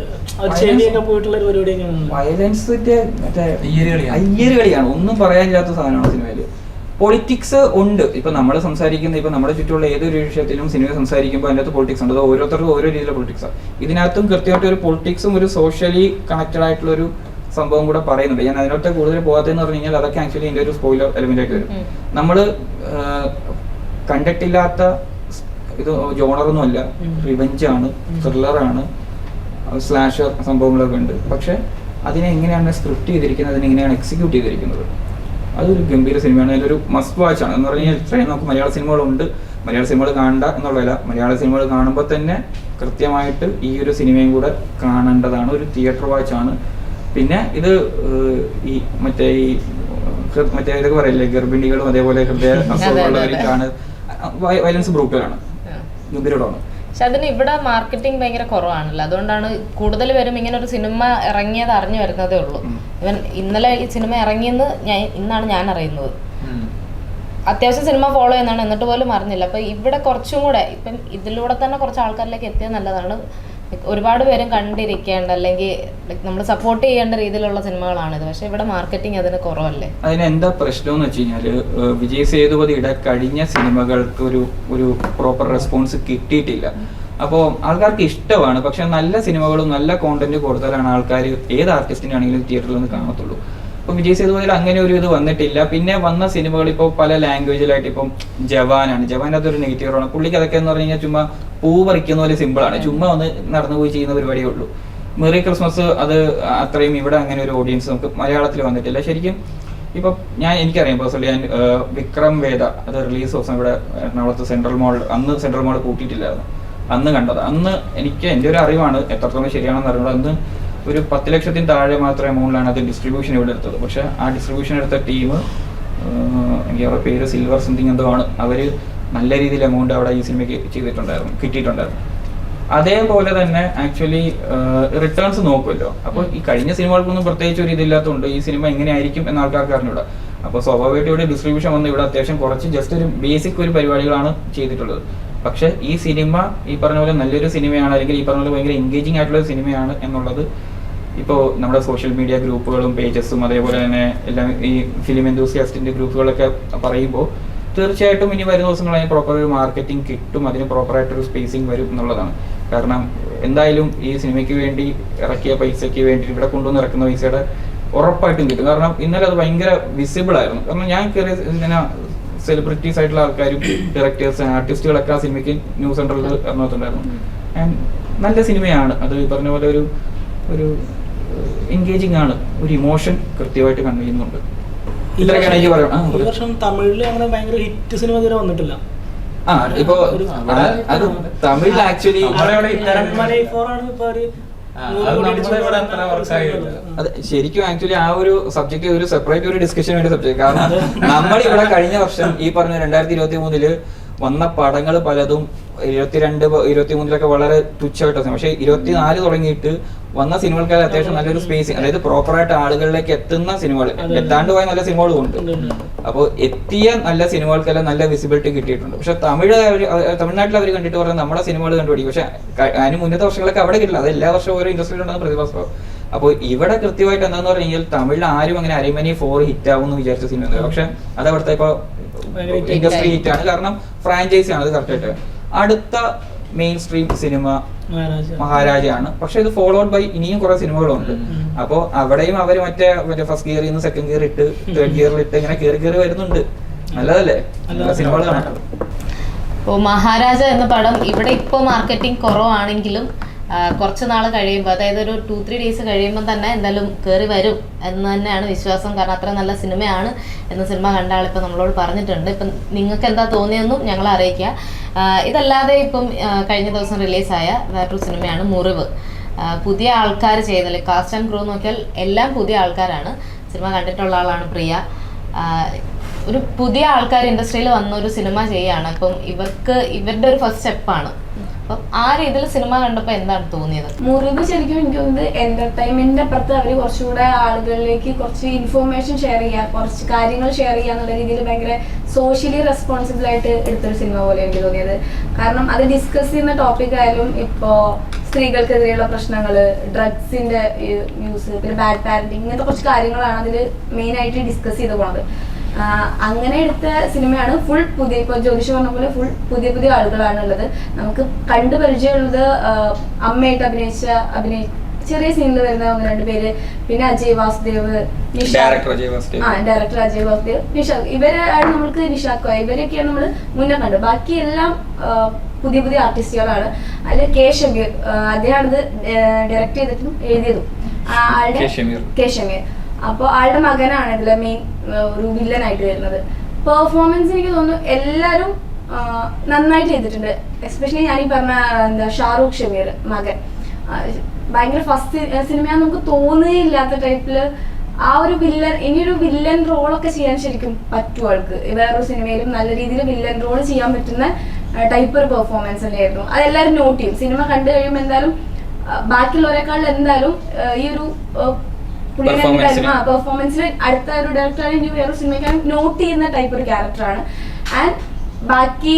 ചെവിയൊക്കെ പോയിട്ടുള്ള ഒരു പരിപാടിയൊക്കെയാണ്. വയലൻസിന്റെ മറ്റേ അയ്യര് കളിയാണ്, ഒന്നും പറയാനില്ലാത്ത സാധനമാണ് സിനിമയില്. പൊളിറ്റിക്സ് ഉണ്ട്. ഇപ്പൊ നമ്മൾ സംസാരിക്കുന്ന ഇപ്പൊ നമ്മുടെ ചുറ്റുമുള്ള ഏതൊരു വിഷയത്തിലും സിനിമ സംസാരിക്കുമ്പോൾ അതിനകത്ത് പൊളിറ്റിക്സ് ഉണ്ട്. അത് ഓരോരുത്തർക്കും ഓരോ രീതിയിലുള്ള പൊളിറ്റിക്സാണ്. ഇതിനകത്തും കൃത്യമായിട്ട് ഒരു പൊളിറ്റിക്സും ഒരു സോഷ്യലി കണക്റ്റഡ് ആയിട്ടുള്ള ഒരു സംഭവം കൂടെ പറയുന്നുണ്ട്. ഞാൻ അതിനകത്ത് കൂടുതൽ പോകാത്തെന്ന് പറഞ്ഞു കഴിഞ്ഞാൽ അതൊക്കെ ആക്ച്വലി ഇതിന്റെ ഒരു സ്പോയിലർ എലിമെന്റ് ആയിട്ട് വരും. നമ്മള് കണ്ടിട്ടില്ലാത്ത ഇത് ജോണറൊന്നും അല്ല, റിവെഞ്ചാണ്, ത്രില്ലറാണ്, സ്ലാഷർ സംഭവങ്ങളൊക്കെ ഉണ്ട്. പക്ഷെ അതിനെ എങ്ങനെയാണ് സ്ക്രിപ്റ്റ് ചെയ്തിരിക്കുന്നത്, അതിനെങ്ങനെയാണ് എക്സിക്യൂട്ട് ചെയ്തിരിക്കുന്നത്, അതൊരു ഗംഭീര സിനിമയാണ്. അതിലൊരു മസ്റ്റ് വാച്ച് ആണ് എന്ന് പറഞ്ഞു കഴിഞ്ഞാൽ. ഇത്രയും നമുക്ക് മലയാള സിനിമകളുണ്ട്, മലയാള സിനിമകൾ കാണണ്ട എന്നുള്ളതല്ല, മലയാള സിനിമകൾ കാണുമ്പോൾ തന്നെ കൃത്യമായിട്ട് ഈ ഒരു സിനിമയും കൂടെ കാണേണ്ടതാണ്. ഒരു തിയേറ്റർ വാച്ചാണ്. പിന്നെ ഇത് ഈ മറ്റേ ഇതൊക്കെ പറയില്ലേ, ഗർഭിണികളും അതേപോലെ ഹൃദയ അസുഖമുള്ളവർക്കാണ്. വയലൻസ് ബ്രൂട്ടലാണ്, ഗംഭീരമാണ്. പക്ഷെ അതിന് ഇവിടെ മാർക്കറ്റിംഗ് ഭയങ്കര കുറവാണല്ലോ. അതുകൊണ്ടാണ് കൂടുതൽ പേരും ഇങ്ങനെ ഒരു സിനിമ ഇറങ്ങിയത് അറിഞ്ഞു വരുന്നതേ ഉള്ളൂ. ഇവൻ ഇന്നലെ ഈ സിനിമ ഇറങ്ങിയെന്ന് ഇന്നാണ് ഞാൻ അറിയുന്നത്. അത്യാവശ്യം സിനിമ ഫോളോ ചെയ്യുന്നതാണ്, എന്നിട്ട് പോലും അറിഞ്ഞില്ല. അപ്പൊ ഇവിടെ കുറച്ചും കൂടെ ഇപ്പം ഇതിലൂടെ തന്നെ കുറച്ച് ആൾക്കാരിലേക്ക് എത്തിയത് നല്ലതാണ്. ഒരുപാട് പേരും കണ്ടിരിക്കേണ്ട അല്ലെങ്കിൽ നമ്മൾ സപ്പോർട്ട് ചെയ്യേണ്ട രീതിയിലുള്ള സിനിമകളാണിത്. പക്ഷെ ഇവിടെ മാർക്കറ്റിംഗ് അതിന് കുറവല്ലേ. അതിന് എന്താ പ്രശ്നം എന്ന് വെച്ച് കഴിഞ്ഞാല്, വിജയ് സേതുപതിയുടെ കഴിഞ്ഞ സിനിമകൾക്ക് ഒരു പ്രോപ്പർ റെസ്പോൺസ് കിട്ടിയിട്ടില്ല. അപ്പോൾ ആൾക്കാർക്ക് ഇഷ്ടമാണ്, പക്ഷെ നല്ല സിനിമകളും നല്ല കോണ്ടന്റ് കൊടുത്താലാണ് ആൾക്കാർ ഏത് ആർട്ടിസ്റ്റിനെ ആണെങ്കിലും തിയേറ്ററിൽ നിന്ന് കാണത്തുള്ളൂ. ഇപ്പൊ വിജയ് സേതുപതിയിൽ അങ്ങനെ ഒരു ഇത് വന്നിട്ടില്ല. പിന്നെ വന്ന സിനിമകൾ ഇപ്പോൾ പല ലാംഗ്വേജിലായിട്ട്, ഇപ്പം ജവാനാണ്. ജവാൻ അതൊരു നെഗറ്റീവാണ്. പുള്ളിക്ക് അതൊക്കെ എന്ന് പറഞ്ഞു കഴിഞ്ഞാൽ ചുമ്മാ പൂ പറിക്കുന്ന പോലെ സിമ്പിളാണ്, ചുമ്മാ ഒന്ന് നടന്നു പോയി ചെയ്യുന്ന പരിപാടിയേ ഉള്ളൂ. മെറി ക്രിസ്മസ് അത് അത്രയും ഇവിടെ അങ്ങനെ ഒരു ഓഡിയൻസ് നമുക്ക് മലയാളത്തിൽ വന്നിട്ടില്ല ശരിക്കും. ഇപ്പം എനിക്കറിയാം പേഴ്സണലി, ഞാൻ വിക്രം വേദ അത് റിലീസ് ദിവസം ഇവിടെ എറണാകുളത്ത് സെൻട്രൽ മോൾ, അന്ന് സെൻട്രൽ മോൾ കൂട്ടിയിട്ടില്ലായിരുന്നു, അന്ന് കണ്ടത്. അന്ന് എനിക്ക് എൻ്റെ ഒരു അറിവാണ്, എത്രത്തോളം ശരിയാണെന്ന് അറിയുന്നത്, അന്ന് ഒരു 10 ലക്ഷത്തിന് താഴെ മാത്രം എമൗണ്ടിലാണ് അത് ഡിസ്ട്രിബ്യൂഷൻ ഇവിടെ എടുത്തത്. പക്ഷെ ആ ഡിസ്ട്രിബ്യൂഷൻ എടുത്ത ടീം, എനിക്ക് അവരുടെ പേര് സിൽവർ സംതിങ് എന്തോ ആണ്, അവർ നല്ല രീതിയിൽ എമൗണ്ട് അവിടെ ഈ സിനിമയ്ക്ക് കിട്ടിയിട്ടുണ്ടായിരുന്നു. അതേപോലെ തന്നെ ആക്ച്വലി റിട്ടേൺസ് നോക്കുമല്ലോ. അപ്പോൾ ഈ കഴിഞ്ഞ സിനിമകൾക്കൊന്നും പ്രത്യേകിച്ച് ഒരു ഇതില്ലാത്തതുകൊണ്ട് ഈ സിനിമ എങ്ങനെയായിരിക്കും എന്ന ആൾക്കാർക്ക് അറിഞ്ഞൂടാ. അപ്പോൾ സ്വാഭാവികമായിട്ട് ഇവിടെ ഡിസ്ട്രിബ്യൂഷൻ വന്ന് ഇവിടെ അത്യാവശ്യം കുറച്ച് ജസ്റ്റ് ഒരു ബേസിക് ഒരു പരിപാടികളാണ് ചെയ്തിട്ടുള്ളത്. പക്ഷെ ഈ സിനിമ ഈ പറഞ്ഞ പോലെ നല്ലൊരു സിനിമയാണ്, അല്ലെങ്കിൽ ഈ പറഞ്ഞ പോലെ ഭയങ്കര എൻഗേജിങ് ആയിട്ടുള്ള സിനിമയാണ് എന്നുള്ളത് ഇപ്പോൾ നമ്മുടെ സോഷ്യൽ മീഡിയ ഗ്രൂപ്പുകളും പേജസും അതേപോലെ തന്നെ എല്ലാം ഈ ഫിലിം എന്തൂസിയാസ്റ്റിന്റെ ഗ്രൂപ്പുകളൊക്കെ പറയുമ്പോൾ തീർച്ചയായിട്ടും ഇനി വരുന്ന ദിവസങ്ങളിൽ പ്രോപ്പർ ഒരു മാർക്കറ്റിംഗ് കിട്ടും, അതിന് പ്രോപ്പറായിട്ടൊരു സ്പേസിങ് വരും എന്നുള്ളതാണ്. കാരണം എന്തായാലും ഈ സിനിമയ്ക്ക് വേണ്ടി ഇറക്കിയ പൈസയ്ക്ക് വേണ്ടി ഇവിടെ കൊണ്ടുവന്ന് ഇറക്കുന്ന പൈസയുടെ ഉറപ്പായിട്ടും കിട്ടും. കാരണം ഇന്നലെ അത് ഭയങ്കര വിസിബിൾ ആയിരുന്നു. കാരണം ഞാൻ കയറിയ ഇങ്ങനെ സെലിബ്രിറ്റീസ് ആയിട്ടുള്ള ആൾക്കാരും ഡയറക്ടേഴ്സ് ആർട്ടിസ്റ്റുകളൊക്കെ ആ സിനിമയ്ക്ക് ന്യൂസ് സെന്ററിൽ എറണാകുളത്തുണ്ടായിരുന്നു. ആൻഡ് നല്ല സിനിമയാണ് അത്. ഈ പറഞ്ഞ പോലെ ഒരു എൻഗേജിങ് ആണ്, ഒരു ഇമോഷൻ കൃത്യമായിട്ട് കൺവേ ചെയ്യുന്നുണ്ട്. ഈ വർഷം തമിഴില് അങ്ങനെ ഭയങ്കര ഹിറ്റ് സിനിമ ഇതുവരെ വന്നിട്ടില്ല. ഇപ്പൊ അത് തമിഴിൽ ആക്ച്വലി അതെ, ശരിക്കും ആക്ച്വലി ആ ഒരു സബ്ജക്ട് ഒരു സെപ്പറേറ്റ് ഒരു ഡിസ്കഷൻ വേണ്ട സബ്ജക്ട്. കാരണം നമ്മളിവിടെ കഴിഞ്ഞ വർഷം ഈ പറഞ്ഞ 2023 വന്ന പടങ്ങൾ പലതും 22, 23 വളരെ തുച്ഛമായിട്ട്. പക്ഷെ 24 തുടങ്ങിയിട്ട് വന്ന സിനിമകൾക്ക് അത്യാവശ്യം നല്ലൊരു സ്പേസ്, അതായത് പ്രോപ്പറായിട്ട് ആളുകളിലേക്ക് എത്തുന്ന സിനിമകൾ, എത്താണ്ട് പോയ നല്ല സിനിമകളും ഉണ്ട്. അപ്പോൾ എത്തിയ നല്ല സിനിമകൾക്കെല്ലാം നല്ല വിസിബിലിറ്റി കിട്ടിയിട്ടുണ്ട്. പക്ഷെ തമിഴ്നാട്ടിൽ അവർ കണ്ടിട്ട് പറഞ്ഞാൽ നമ്മുടെ സിനിമകൾ കണ്ടുപിടിക്കും. പക്ഷെ അതിന് മുന്നത്തെ വർഷങ്ങളൊക്കെ അവിടെ കിട്ടില്ല. അത് എല്ലാ വർഷവും ഓരോ ഇൻഡസ്ട്രിയിലുണ്ടെന്ന് പ്രതിഭാസം. അപ്പോൾ ഇവിടെ കൃത്യമായിട്ട് എന്താന്ന് പറഞ്ഞു കഴിഞ്ഞാൽ തമിഴിൽ ആരും അങ്ങനെ അരമനി 4 ഹിറ്റ് ആവും എന്ന് വിചാരിച്ച സിനിമ. പക്ഷെ അത് അവിടുത്തെ ഇപ്പൊ ഇൻഡസ്ട്രി ഹിറ്റ് ആണ്. കാരണം ഫ്രാഞ്ചൈസി ആണ് അത് കറക്റ്റായിട്ട്. അടുത്ത മെയിൻ സ്ട്രീം സിനിമ മഹാരാജ മഹാരാജയാണ്. പക്ഷെ ഇത് ഫോളോഡ് ബൈ ഇനിയും കുറെ സിനിമകളുണ്ട്. അപ്പോൾ അവിടെയും അവര് മറ്റേ ഫസ്റ്റ് ഗിയറിൽ നിന്ന് സെക്കൻഡ് ഗിയർ ഇട്ട് തേർഡ് ഗിയറിൽ ഇട്ട് ഇങ്ങനെ കയറി വരുന്നുണ്ട്. നല്ലതല്ലേ? നല്ല സിനിമകൾ കാണാം. ഇപ്പോൾ മഹാരാജ എന്ന പടം ഇവിടെ ഇപ്പോൾ മാർക്കറ്റിംഗ് കുറവാണെങ്കിലും കുറച്ച് നാൾ കഴിയുമ്പോൾ, അതായത് ഒരു 2-3 ഡേയ്സ് കഴിയുമ്പോൾ തന്നെ എന്തായാലും കയറി വരും എന്ന് തന്നെയാണ് വിശ്വാസം. കാരണം അത്ര നല്ല സിനിമയാണ് എന്ന് സിനിമ കണ്ട ആളിപ്പോൾ നമ്മളോട് പറഞ്ഞിട്ടുണ്ട്. ഇപ്പം നിങ്ങൾക്ക് എന്താ തോന്നിയെന്നും ഞങ്ങളെ അറിയിക്കുക. ഇതല്ലാതെ ഇപ്പം കഴിഞ്ഞ ദിവസം റിലീസായ വേറൊരു സിനിമയാണ് മുറിവ്. പുതിയ ആൾക്കാർ ചെയ്തല്ലേ, കാസ്റ്റ് ആൻഡ് ക്രൂ നോക്കിയാൽ എല്ലാം പുതിയ ആൾക്കാരാണ്. സിനിമ കണ്ടിട്ടുള്ള ആളാണ് പ്രിയ. ഒരു പുതിയ ആൾക്കാർ ഇൻഡസ്ട്രിയിൽ വന്ന ഒരു സിനിമ ചെയ്യുകയാണ്. അപ്പം ഇവരുടെ ഒരു ഫസ്റ്റ് സ്റ്റെപ്പാണ്. അപ്പം ആ രീതിയിൽ സിനിമ കണ്ടപ്പോൾ എന്താണ് തോന്നിയത്? മുറിവ് ശരിക്കും എനിക്ക് തോന്നുന്നത് എന്റർടൈൻമെന്റിന്റെ അപ്പുറത്ത് അവർ കുറച്ചുകൂടെ ആളുകളിലേക്ക് കുറച്ച് ഇൻഫോർമേഷൻ ഷെയർ ചെയ്യുക, കുറച്ച് കാര്യങ്ങൾ ഷെയർ ചെയ്യുക എന്നുള്ള രീതിയിൽ ഭയങ്കര സോഷ്യലി റെസ്പോൺസിബിൾ ആയിട്ട് എടുത്തൊരു സിനിമ പോലെ എനിക്ക് തോന്നിയത്. കാരണം അത് ഡിസ്കസ് ചെയ്യുന്ന ടോപ്പിക് ആയാലും ഇപ്പോൾ സ്ത്രീകൾക്കെതിരെയുള്ള പ്രശ്നങ്ങൾ, ഡ്രഗ്സിന്റെ യൂസ്, പിന്നെ ബാഡ് പാരന്റിങ്, ഇങ്ങനത്തെ കുറച്ച് കാര്യങ്ങളാണ് അതിൽ മെയിനായിട്ട് ഡിസ്കസ് ചെയ്ത് പോകുന്നത്. അങ്ങനെ എടുത്ത സിനിമയാണ്. ഫുൾ പുതിയ, ഇപ്പോൾ ജ്യോതിഷ പറഞ്ഞ പോലെ ഫുൾ പുതിയ ആളുകളാണ് ഉള്ളത്. നമുക്ക് കണ്ടു പരിചയമുള്ളത് അമ്മയായിട്ട് ചെറിയ സീനിൽ വരുന്ന 1-2 പേര്, പിന്നെ അജയ് വാസുദേവ്, ഡയറക്ടർ അജയ് വാസുദേവ്, നിഷാദ്, ഇവരാണ് നമ്മൾക്ക് നിഷാദ് കോയ, ഇവരൊക്കെയാണ് നമ്മൾ മുന്നേ കണ്ടത്. ബാക്കി എല്ലാം പുതിയ ആർട്ടിസ്റ്റുകളാണ്. അതിൽ കെ ഷമീർ, അദ്ദേഹമാണ് ഇത് ഡയറക്ട് ചെയ്തിട്ടും എഴുതിയതും. കെ ഷമീർ. അപ്പോൾ ആളുടെ മകനാണ് ഇതിലെ മെയിൻ ഒരു വില്ലനായിട്ട് വരുന്നത്. പെർഫോമൻസ് എനിക്ക് തോന്നുന്നു എല്ലാവരും നന്നായിട്ട് ചെയ്തിട്ടുണ്ട്. എസ്പെഷ്യലി ഞാനീ പറഞ്ഞ ഷാറൂഖ് ഷമീർ മകൻ, ഭയങ്കര ഫസ്റ്റ് സിനിമയാന്ന് നമുക്ക് തോന്നുകയില്ലാത്ത ടൈപ്പില് ആ ഒരു വില്ലൻ, ഇനിയൊരു വില്ലൻ റോളൊക്കെ ചെയ്യാൻ ശരിക്കും പറ്റും ആൾക്ക്. വേറൊരു സിനിമയിലും നല്ല രീതിയിൽ വില്ലൻ റോൾ ചെയ്യാൻ പറ്റുന്ന ടൈപ്പ് ഒരു പെർഫോമൻസ് തന്നെയായിരുന്നു. അതെല്ലാവരും നോട്ട് ചെയ്യും. സിനിമ കണ്ടു കഴിയുമ്പോൾ എന്തായാലും ബാക്കിയുള്ളവരെക്കാളും എന്തായാലും ഈ ഒരു പെർഫോമൻസിൽ അടുത്ത ഒരു ഡയറക്ടറാണ് ഇനി വേറൊരു സിനിമയ്ക്കാണ് നോട്ട് ചെയ്യുന്ന ടൈപ്പ് ഒരു ക്യാരക്ടറാണ്. ആൻഡ് ബാക്കി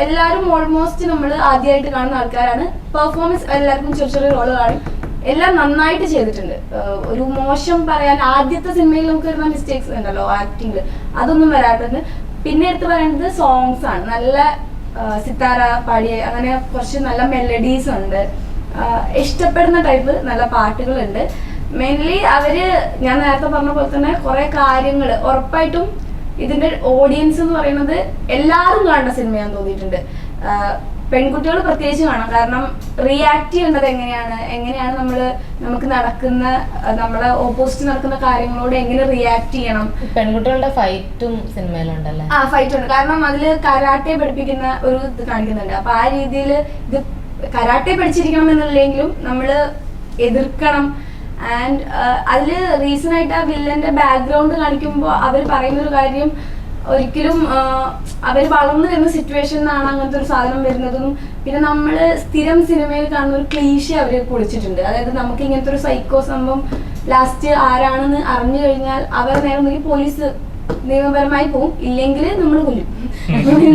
എല്ലാവരും ഓൾമോസ്റ്റ് നമ്മൾ ആദ്യമായിട്ട് കാണുന്ന ആൾക്കാരാണ്. പെർഫോമൻസ് എല്ലാവർക്കും ചെറിയ റോള് കാണും. എല്ലാം നന്നായിട്ട് ചെയ്തിട്ടുണ്ട്. ഒരു മോശം പറയാൻ, ആദ്യത്തെ സിനിമയിൽ നമുക്ക് വരുന്ന മിസ്റ്റേക്സ് ഉണ്ടല്ലോ ആക്ടിങ്ങിൽ, അതൊന്നും വരാത്തത്. പിന്നെ എടുത്ത് പറയുന്നത് സോങ്സ് ആണ്. നല്ല സിത്താര പാടിയ, അങ്ങനെ കുറച്ച് നല്ല മെലഡീസ് ഉണ്ട്. ഇഷ്ടപ്പെടുന്ന ടൈപ്പ് നല്ല പാട്ടുകളുണ്ട്. മെയിൻലി ഞാൻ നേരത്തെ പറഞ്ഞ പോലെ തന്നെ കുറെ കാര്യങ്ങൾ ഉറപ്പായിട്ടും ഇതിന്റെ ഓഡിയൻസ് എന്ന് പറയുന്നത് എല്ലാവരും കാണുന്ന സിനിമയാന്ന് തോന്നിയിട്ടുണ്ട്. പെൺകുട്ടികൾ പ്രത്യേകിച്ച് കാണാം. കാരണം റിയാക്ട് ചെയ്യേണ്ടത് എങ്ങനെയാണ് നമുക്ക് നടക്കുന്ന, നമ്മളെ ഓപ്പോസിറ്റ് നടക്കുന്ന കാര്യങ്ങളോട് എങ്ങനെ റിയാക്ട് ചെയ്യണം. പെൺകുട്ടികളുടെ ഫൈറ്റും സിനിമയിലുണ്ടല്ലേ? ഫൈറ്റ് ഉണ്ട്. കാരണം അതില് കരാട്ടെ പഠിപ്പിക്കുന്ന ഒരു ഇത് കാണിക്കുന്നുണ്ട്. അപ്പൊ ആ രീതിയിൽ ഇത് കരാട്ടെ പഠിച്ചിരിക്കണം എന്നുള്ളെങ്കിലും നമ്മള് എതിർക്കണം. ആൻഡ് അതിൽ റീസൺ ആയിട്ട് ആ വില്ലന്റെ ബാക്ക്ഗ്രൗണ്ട് കാണിക്കുമ്പോൾ അവർ പറയുന്നൊരു കാര്യം, ഒരിക്കലും അവർ വളർന്നു വരുന്ന സിറ്റുവേഷനിലാണ് അങ്ങനത്തെ ഒരു സാധനം വരുന്നതും. പിന്നെ നമ്മൾ സ്ഥിരം സിനിമയിൽ കാണുന്ന ഒരു ക്ലീശ അവർ പൊളിച്ചിട്ടുണ്ട്. അതായത് നമുക്ക് ഇങ്ങനത്തെ ഒരു സൈക്കോ സംഭവം ലാസ്റ്റ് ആരാണെന്ന് അറിഞ്ഞു കഴിഞ്ഞാൽ അവർ നേരെ ഒന്നെങ്കിൽ പോലീസ് നിയമപരമായി പോകും, ഇല്ലെങ്കിൽ നമ്മൾ കൊല്ലും,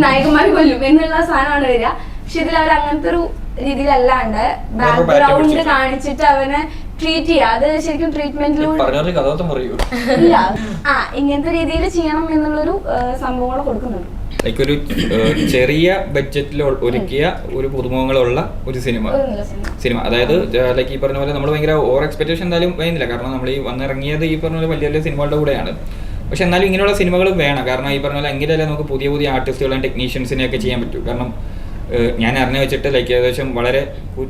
നായകന്മാർ കൊല്ലും എന്നുള്ള സാധനമാണ് വരിക. പക്ഷെ ഇതിൽ അവർ അങ്ങനത്തെ ഒരു രീതിയിലല്ലാണ്ട് ബാക്ക്ഗ്രൗണ്ട് കാണിച്ചിട്ട് അവനെ ട്രീറ്റ് ചെയ്യുക. അത് ശരിക്കും ട്രീറ്റ്മെന്റിലൂടെ ഇല്ല, ഇങ്ങനത്തെ രീതിയിൽ ചെയ്യണം എന്നുള്ളൊരു സംഭവങ്ങൾ കൊടുക്കുന്നുണ്ട്. ലൈക്ക് ഒരു ചെറിയ ബഡ്ജറ്റിൽ ഒരുക്കിയ ഒരു പുതുമുഖങ്ങളുള്ള ഒരു സിനിമ. അതായത് ലൈക്ക് ഈ പറഞ്ഞ പോലെ നമ്മൾ ഭയങ്കര ഓവർ എക്സ്പെക്ടേഷൻ എന്തായാലും വരുന്നില്ല. കാരണം നമ്മൾ ഈ വന്നിറങ്ങിയത് ഈ പറഞ്ഞ പോലെ വലിയ സിനിമകളുടെ കൂടെയാണ്. പക്ഷെ എന്നാലും ഇങ്ങനെയുള്ള സിനിമകൾ വേണം. കാരണം ഈ പറഞ്ഞ പോലെ എങ്കിലല്ലേ നമുക്ക് പുതിയ ആർട്ടിസ്റ്റുകളും ടെക്നീഷ്യൻസിനെ ഒക്കെ ചെയ്യാൻ പറ്റും. കാരണം ഞാൻ അറിഞ്ഞു വെച്ചിട്ട് ലൈക്ക് ഏകദേശം വളരെ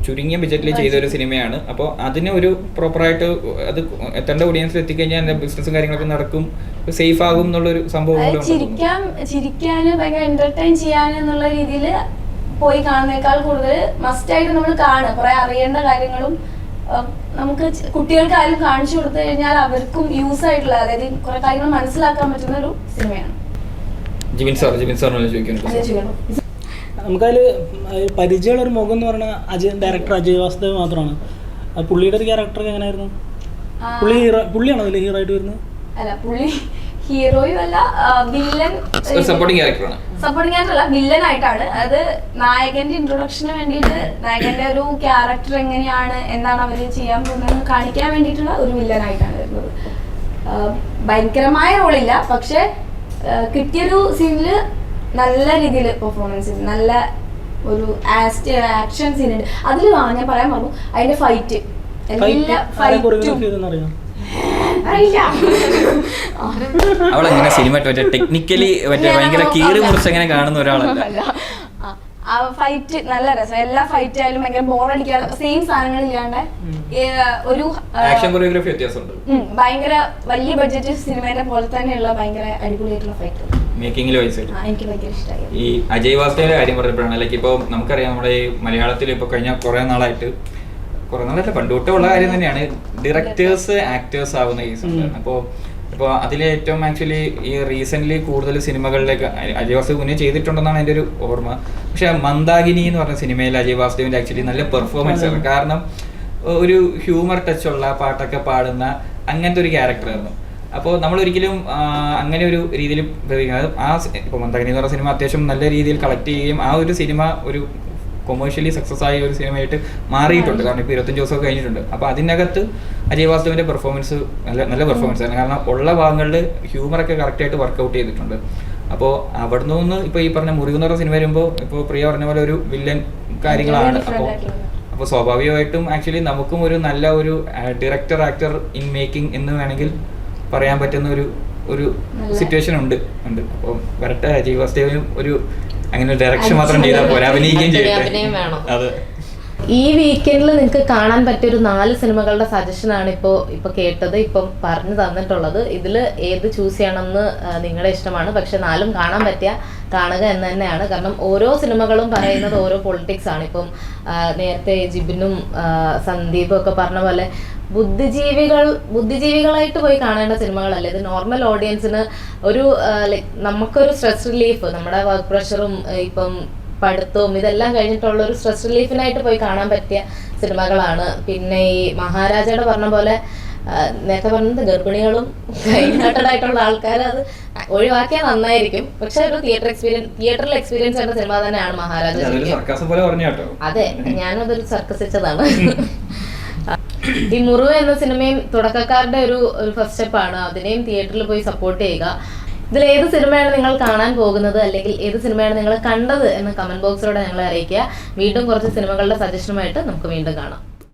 ചുരുങ്ങിയ ബഡ്ജറ്റിൽ ചെയ്തൊരു സിനിമയാണ്. അപ്പോൾ അതിന് ഒരു പ്രോപ്പറായിട്ട് അത് എത്തേണ്ട ഓഡിയൻസിൽ എത്തിക്കഴിഞ്ഞാൽ എൻ്റെ ബിസിനസ്സും കാര്യങ്ങളൊക്കെ നടക്കും, സേഫ് ആകും എന്നുള്ളൊരു സംഭവം. ചിരിക്കാന് ഭയങ്കര എന്റർടൈൻ ചെയ്യാൻ എന്നുള്ള രീതിയിൽ പോയി കാണുന്നേക്കാൾ കൂടുതൽ മസ്റ്റായിട്ട് നമ്മൾ കാണുക. കുറെ അറിയേണ്ട കാര്യങ്ങളും നമുക്ക് കുട്ടികൾക്കായാലും കാണിച്ചു കൊടുത്തു കഴിഞ്ഞാൽ അവർക്കും യൂസ് ആയിട്ടുള്ള, അതായത് കുറെ കാര്യങ്ങൾ മനസ്സിലാക്കാൻ പറ്റുന്ന ഒരു സിനിമയാണ്. ജിബിൻ സാറിനോട് ചോദിക്കുന്നു. നമുക്കതിൽ പരിചയമുള്ള ഒരു മുഖം എന്ന് പറഞ്ഞാൽ ഡയറക്ടർ അജയ് വാസുദേവ് മാത്രമാണ്. പുള്ളിയുടെ ഒരു ക്യാരക്ടർ എങ്ങനെയായിരുന്നു? പുള്ളിയാണോ അതിൽ ഹീറോ ആയിട്ട് വരുന്നത്? അല്ല, പുള്ളി ഹീറോയും അല്ല, വില്ലൻ, സപ്പോർട്ടിംഗ് ക്യാരക്ടറല്ല, വില്ലനായിട്ടാണ്. അത് നായകന്റെ ഇൻട്രൊഡക്ഷന് വേണ്ടിയിട്ട്, നായകന്റെ ഒരു ക്യാരക്ടർ എങ്ങനെയാണ്, എന്താണ് അവര് ചെയ്യാൻ പോകുന്നത് കാണിക്കാൻ വേണ്ടിയിട്ടുള്ള ഒരു വില്ലനായിട്ടാണ് വരുന്നത്. ഭയങ്കരമായ റോളില്ല, പക്ഷെ കിട്ടിയൊരു സീനില് നല്ല രീതിയിൽ പെർഫോമൻസ്, നല്ല ഒരു ആക്ഷൻ സീൻ ഉണ്ട് അതിൽ. ഞാൻ പറയാൻ പറഞ്ഞു അതിന്റെ ഫൈറ്റ്, എല്ലാ ഫൈറ്റും അവളെങ്ങനെ സിനിമ ടെക്നിക്കലി ഭയങ്കര കീറി മുറിച്ച് എങ്ങനെ കാണുന്ന ഒരാളല്ല. ആ ഫൈറ്റ് നല്ല രസം. എല്ലാ ഫൈറ്റ് ആയാലും ഭയങ്കര ബോറടിക്കാതെ സെയിം സാധനങ്ങളില്ലാണ്ട് ഒരു ആക്ഷൻ കൊറിയോഗ്രാഫി വ്യത്യാസമുണ്ട്. ഭയങ്കര വലിയ ബഡ്ജറ്റ് സിനിമേനെ പോലെ തന്നെയുള്ള ഭയങ്കര അടിപൊളിയായിട്ടുള്ള ഫൈറ്റ് മേക്കിംഗിൽ വൈസ് എനിക്ക് ഭയങ്കര ഇഷ്ടമായി. ഈ അജയ് വാസ്തവന്റെ കാര്യം പറഞ്ഞപ്പോഴാണ് ലൈക്ക് ഇപ്പോൾ നമുക്കറിയാം നമ്മുടെ ഈ മലയാളത്തിൽ ഇപ്പോൾ കഴിഞ്ഞ കുറേ നാളായിട്ട് പണ്ട് തൊട്ടേ ഉള്ള കാര്യം തന്നെയാണ് ഡയറക്ടേഴ്സ് ആക്ടേഴ്സ് ആവുന്ന കേസുണ്ട്. അപ്പോൾ അതിലെ ഏറ്റവും ആക്ച്വലി ഈ റീസെൻ്റ്ലി കൂടുതൽ സിനിമകളിലേക്ക് അജയ് വാസുദേവ് മുന്നേ ചെയ്തിട്ടുണ്ടെന്നാണ് എൻ്റെ ഒരു ഓർമ്മ. പക്ഷെ മന്ദാകിനി എന്ന് പറഞ്ഞ സിനിമയിൽ അജയ് വാസുദേവിൻ്റെ ആക്ച്വലി നല്ല പെർഫോമൻസ് ആണ്. കാരണം ഒരു ഹ്യൂമർ ടച്ചുള്ള പാട്ടൊക്കെ പാടുന്ന അങ്ങനത്തെ ഒരു ക്യാരക്ടറായിരുന്നു. അപ്പോൾ നമ്മളൊരിക്കലും അങ്ങനെ ഒരു രീതിയിൽ ആ ഇപ്പോൾ മന്ദാകിനി എന്ന് പറഞ്ഞ സിനിമ അത്യാവശ്യം നല്ല രീതിയിൽ കളക്ട് ചെയ്യുകയും ആ ഒരു സിനിമ ഒരു കൊമേഴ്ഷ്യലി സക്സസ് ആയ ഒരു സിനിമയായിട്ട് മാറിയിട്ടുണ്ട്. കാരണം ഇപ്പോൾ 25 ദിവസമൊക്കെ കഴിഞ്ഞിട്ടുണ്ട്. അപ്പോൾ അതിനകത്ത് അജയ് വാസുദേവിൻ്റെ പെർഫോമൻസ് നല്ല പെർഫോമൻസ് ആണ്. കാരണം ഉള്ള ഭാഗങ്ങളിൽ ഹ്യൂമറൊക്കെ കറക്റ്റായിട്ട് വർക്കൗട്ട് ചെയ്തിട്ടുണ്ട്. അപ്പോൾ അവിടെ നിന്ന് ഇപ്പോൾ ഈ പറഞ്ഞ മുറിവ് എന്ന് പറഞ്ഞ സിനിമ വരുമ്പോൾ ഇപ്പോൾ പ്രിയ പറഞ്ഞ പോലെ ഒരു വില്ലൻ കാര്യങ്ങളാണ്. അപ്പോൾ സ്വാഭാവികമായിട്ടും ആക്ച്വലി നമുക്കും ഒരു നല്ല ഒരു ഡയറക്ടർ ആക്ടർ ഇൻ മേക്കിംഗ് എന്ന് വേണമെങ്കിൽ പറയാൻ പറ്റുന്ന ഒരു സിറ്റുവേഷൻ ഉണ്ട്. അപ്പോൾ വരട്ടെ, അജയ് വാസുദേവിനും ഒരു അങ്ങനെ ഡയറക്ഷൻ മാത്രം ചെയ്താൽ പോരാ, അഭിനയിക്കുകയും ചെയ്യട്ടെ. അതെ. ഈ വീക്കെൻഡിൽ നിങ്ങൾക്ക് കാണാൻ പറ്റിയ ഒരു 4 സിനിമകളുടെ സജഷനാണ് ഇപ്പോൾ കേട്ടത്, ഇപ്പം പറഞ്ഞു തന്നിട്ടുള്ളത്. ഇതിൽ ഏത് ചൂസ് ചെയ്യണമെന്ന് നിങ്ങളുടെ ഇഷ്ടമാണ്. പക്ഷെ 4ഉം കാണാൻ പറ്റിയ കാണുക എന്ന് തന്നെയാണ്. കാരണം ഓരോ സിനിമകളും പറയുന്നത് ഓരോ പൊളിറ്റിക്സ് ആണ്. ഇപ്പം നേരത്തെ ജിബിനും സന്ദീപും ഒക്കെ പറഞ്ഞ പോലെ ബുദ്ധിജീവികളായിട്ട് പോയി കാണേണ്ട സിനിമകളല്ല ഇത്. നോർമൽ ഓഡിയൻസിന് ഒരു നമുക്കൊരു സ്ട്രെസ് റിലീഫ്, നമ്മുടെ വർക്ക് പ്രഷറും ഇപ്പം പഠിത്തവും ഇതെല്ലാം കഴിഞ്ഞിട്ടുള്ള ഒരു സ്ട്രെസ് റിലീഫിനായിട്ട് പോയി കാണാൻ പറ്റിയ സിനിമകളാണ്. പിന്നെ ഈ മഹാരാജയുടെ പറഞ്ഞ പോലെ നേരത്തെ പറഞ്ഞത് ഗർഭിണികളും കൈനാട്ടഡായിട്ടുള്ള ആൾക്കാർ അത് ഒഴിവാക്കിയാൽ നന്നായിരിക്കും. പക്ഷെ ഒരു തിയേറ്ററിൽ എക്സ്പീരിയൻസ് ചെയ്യുന്ന സിനിമ തന്നെയാണ് മഹാരാജ. അതെ, ഞാനതൊരു സർക്കസിച്ചതാണ്. ഈ മുറിവ് എന്ന സിനിമയും തുടക്കക്കാരുടെ ഒരു ഫസ്റ്റ് സ്റ്റെപ്പാണ്. അതിനെയും തിയേറ്ററിൽ പോയി സപ്പോർട്ട് ചെയ്യുക. ഇതിൽ ഏത് സിനിമയാണ് നിങ്ങൾ കാണാൻ പോകുന്നത്, അല്ലെങ്കിൽ ഏത് സിനിമയാണ് നിങ്ങൾ കണ്ടത് എന്ന് കമന്റ് ബോക്സിലൂടെ ഞങ്ങളെ അറിയിക്കുക. വീണ്ടും കുറച്ച് സിനിമകളുടെ സജഷനുമായിട്ട് നമുക്ക് വീണ്ടും കാണാം.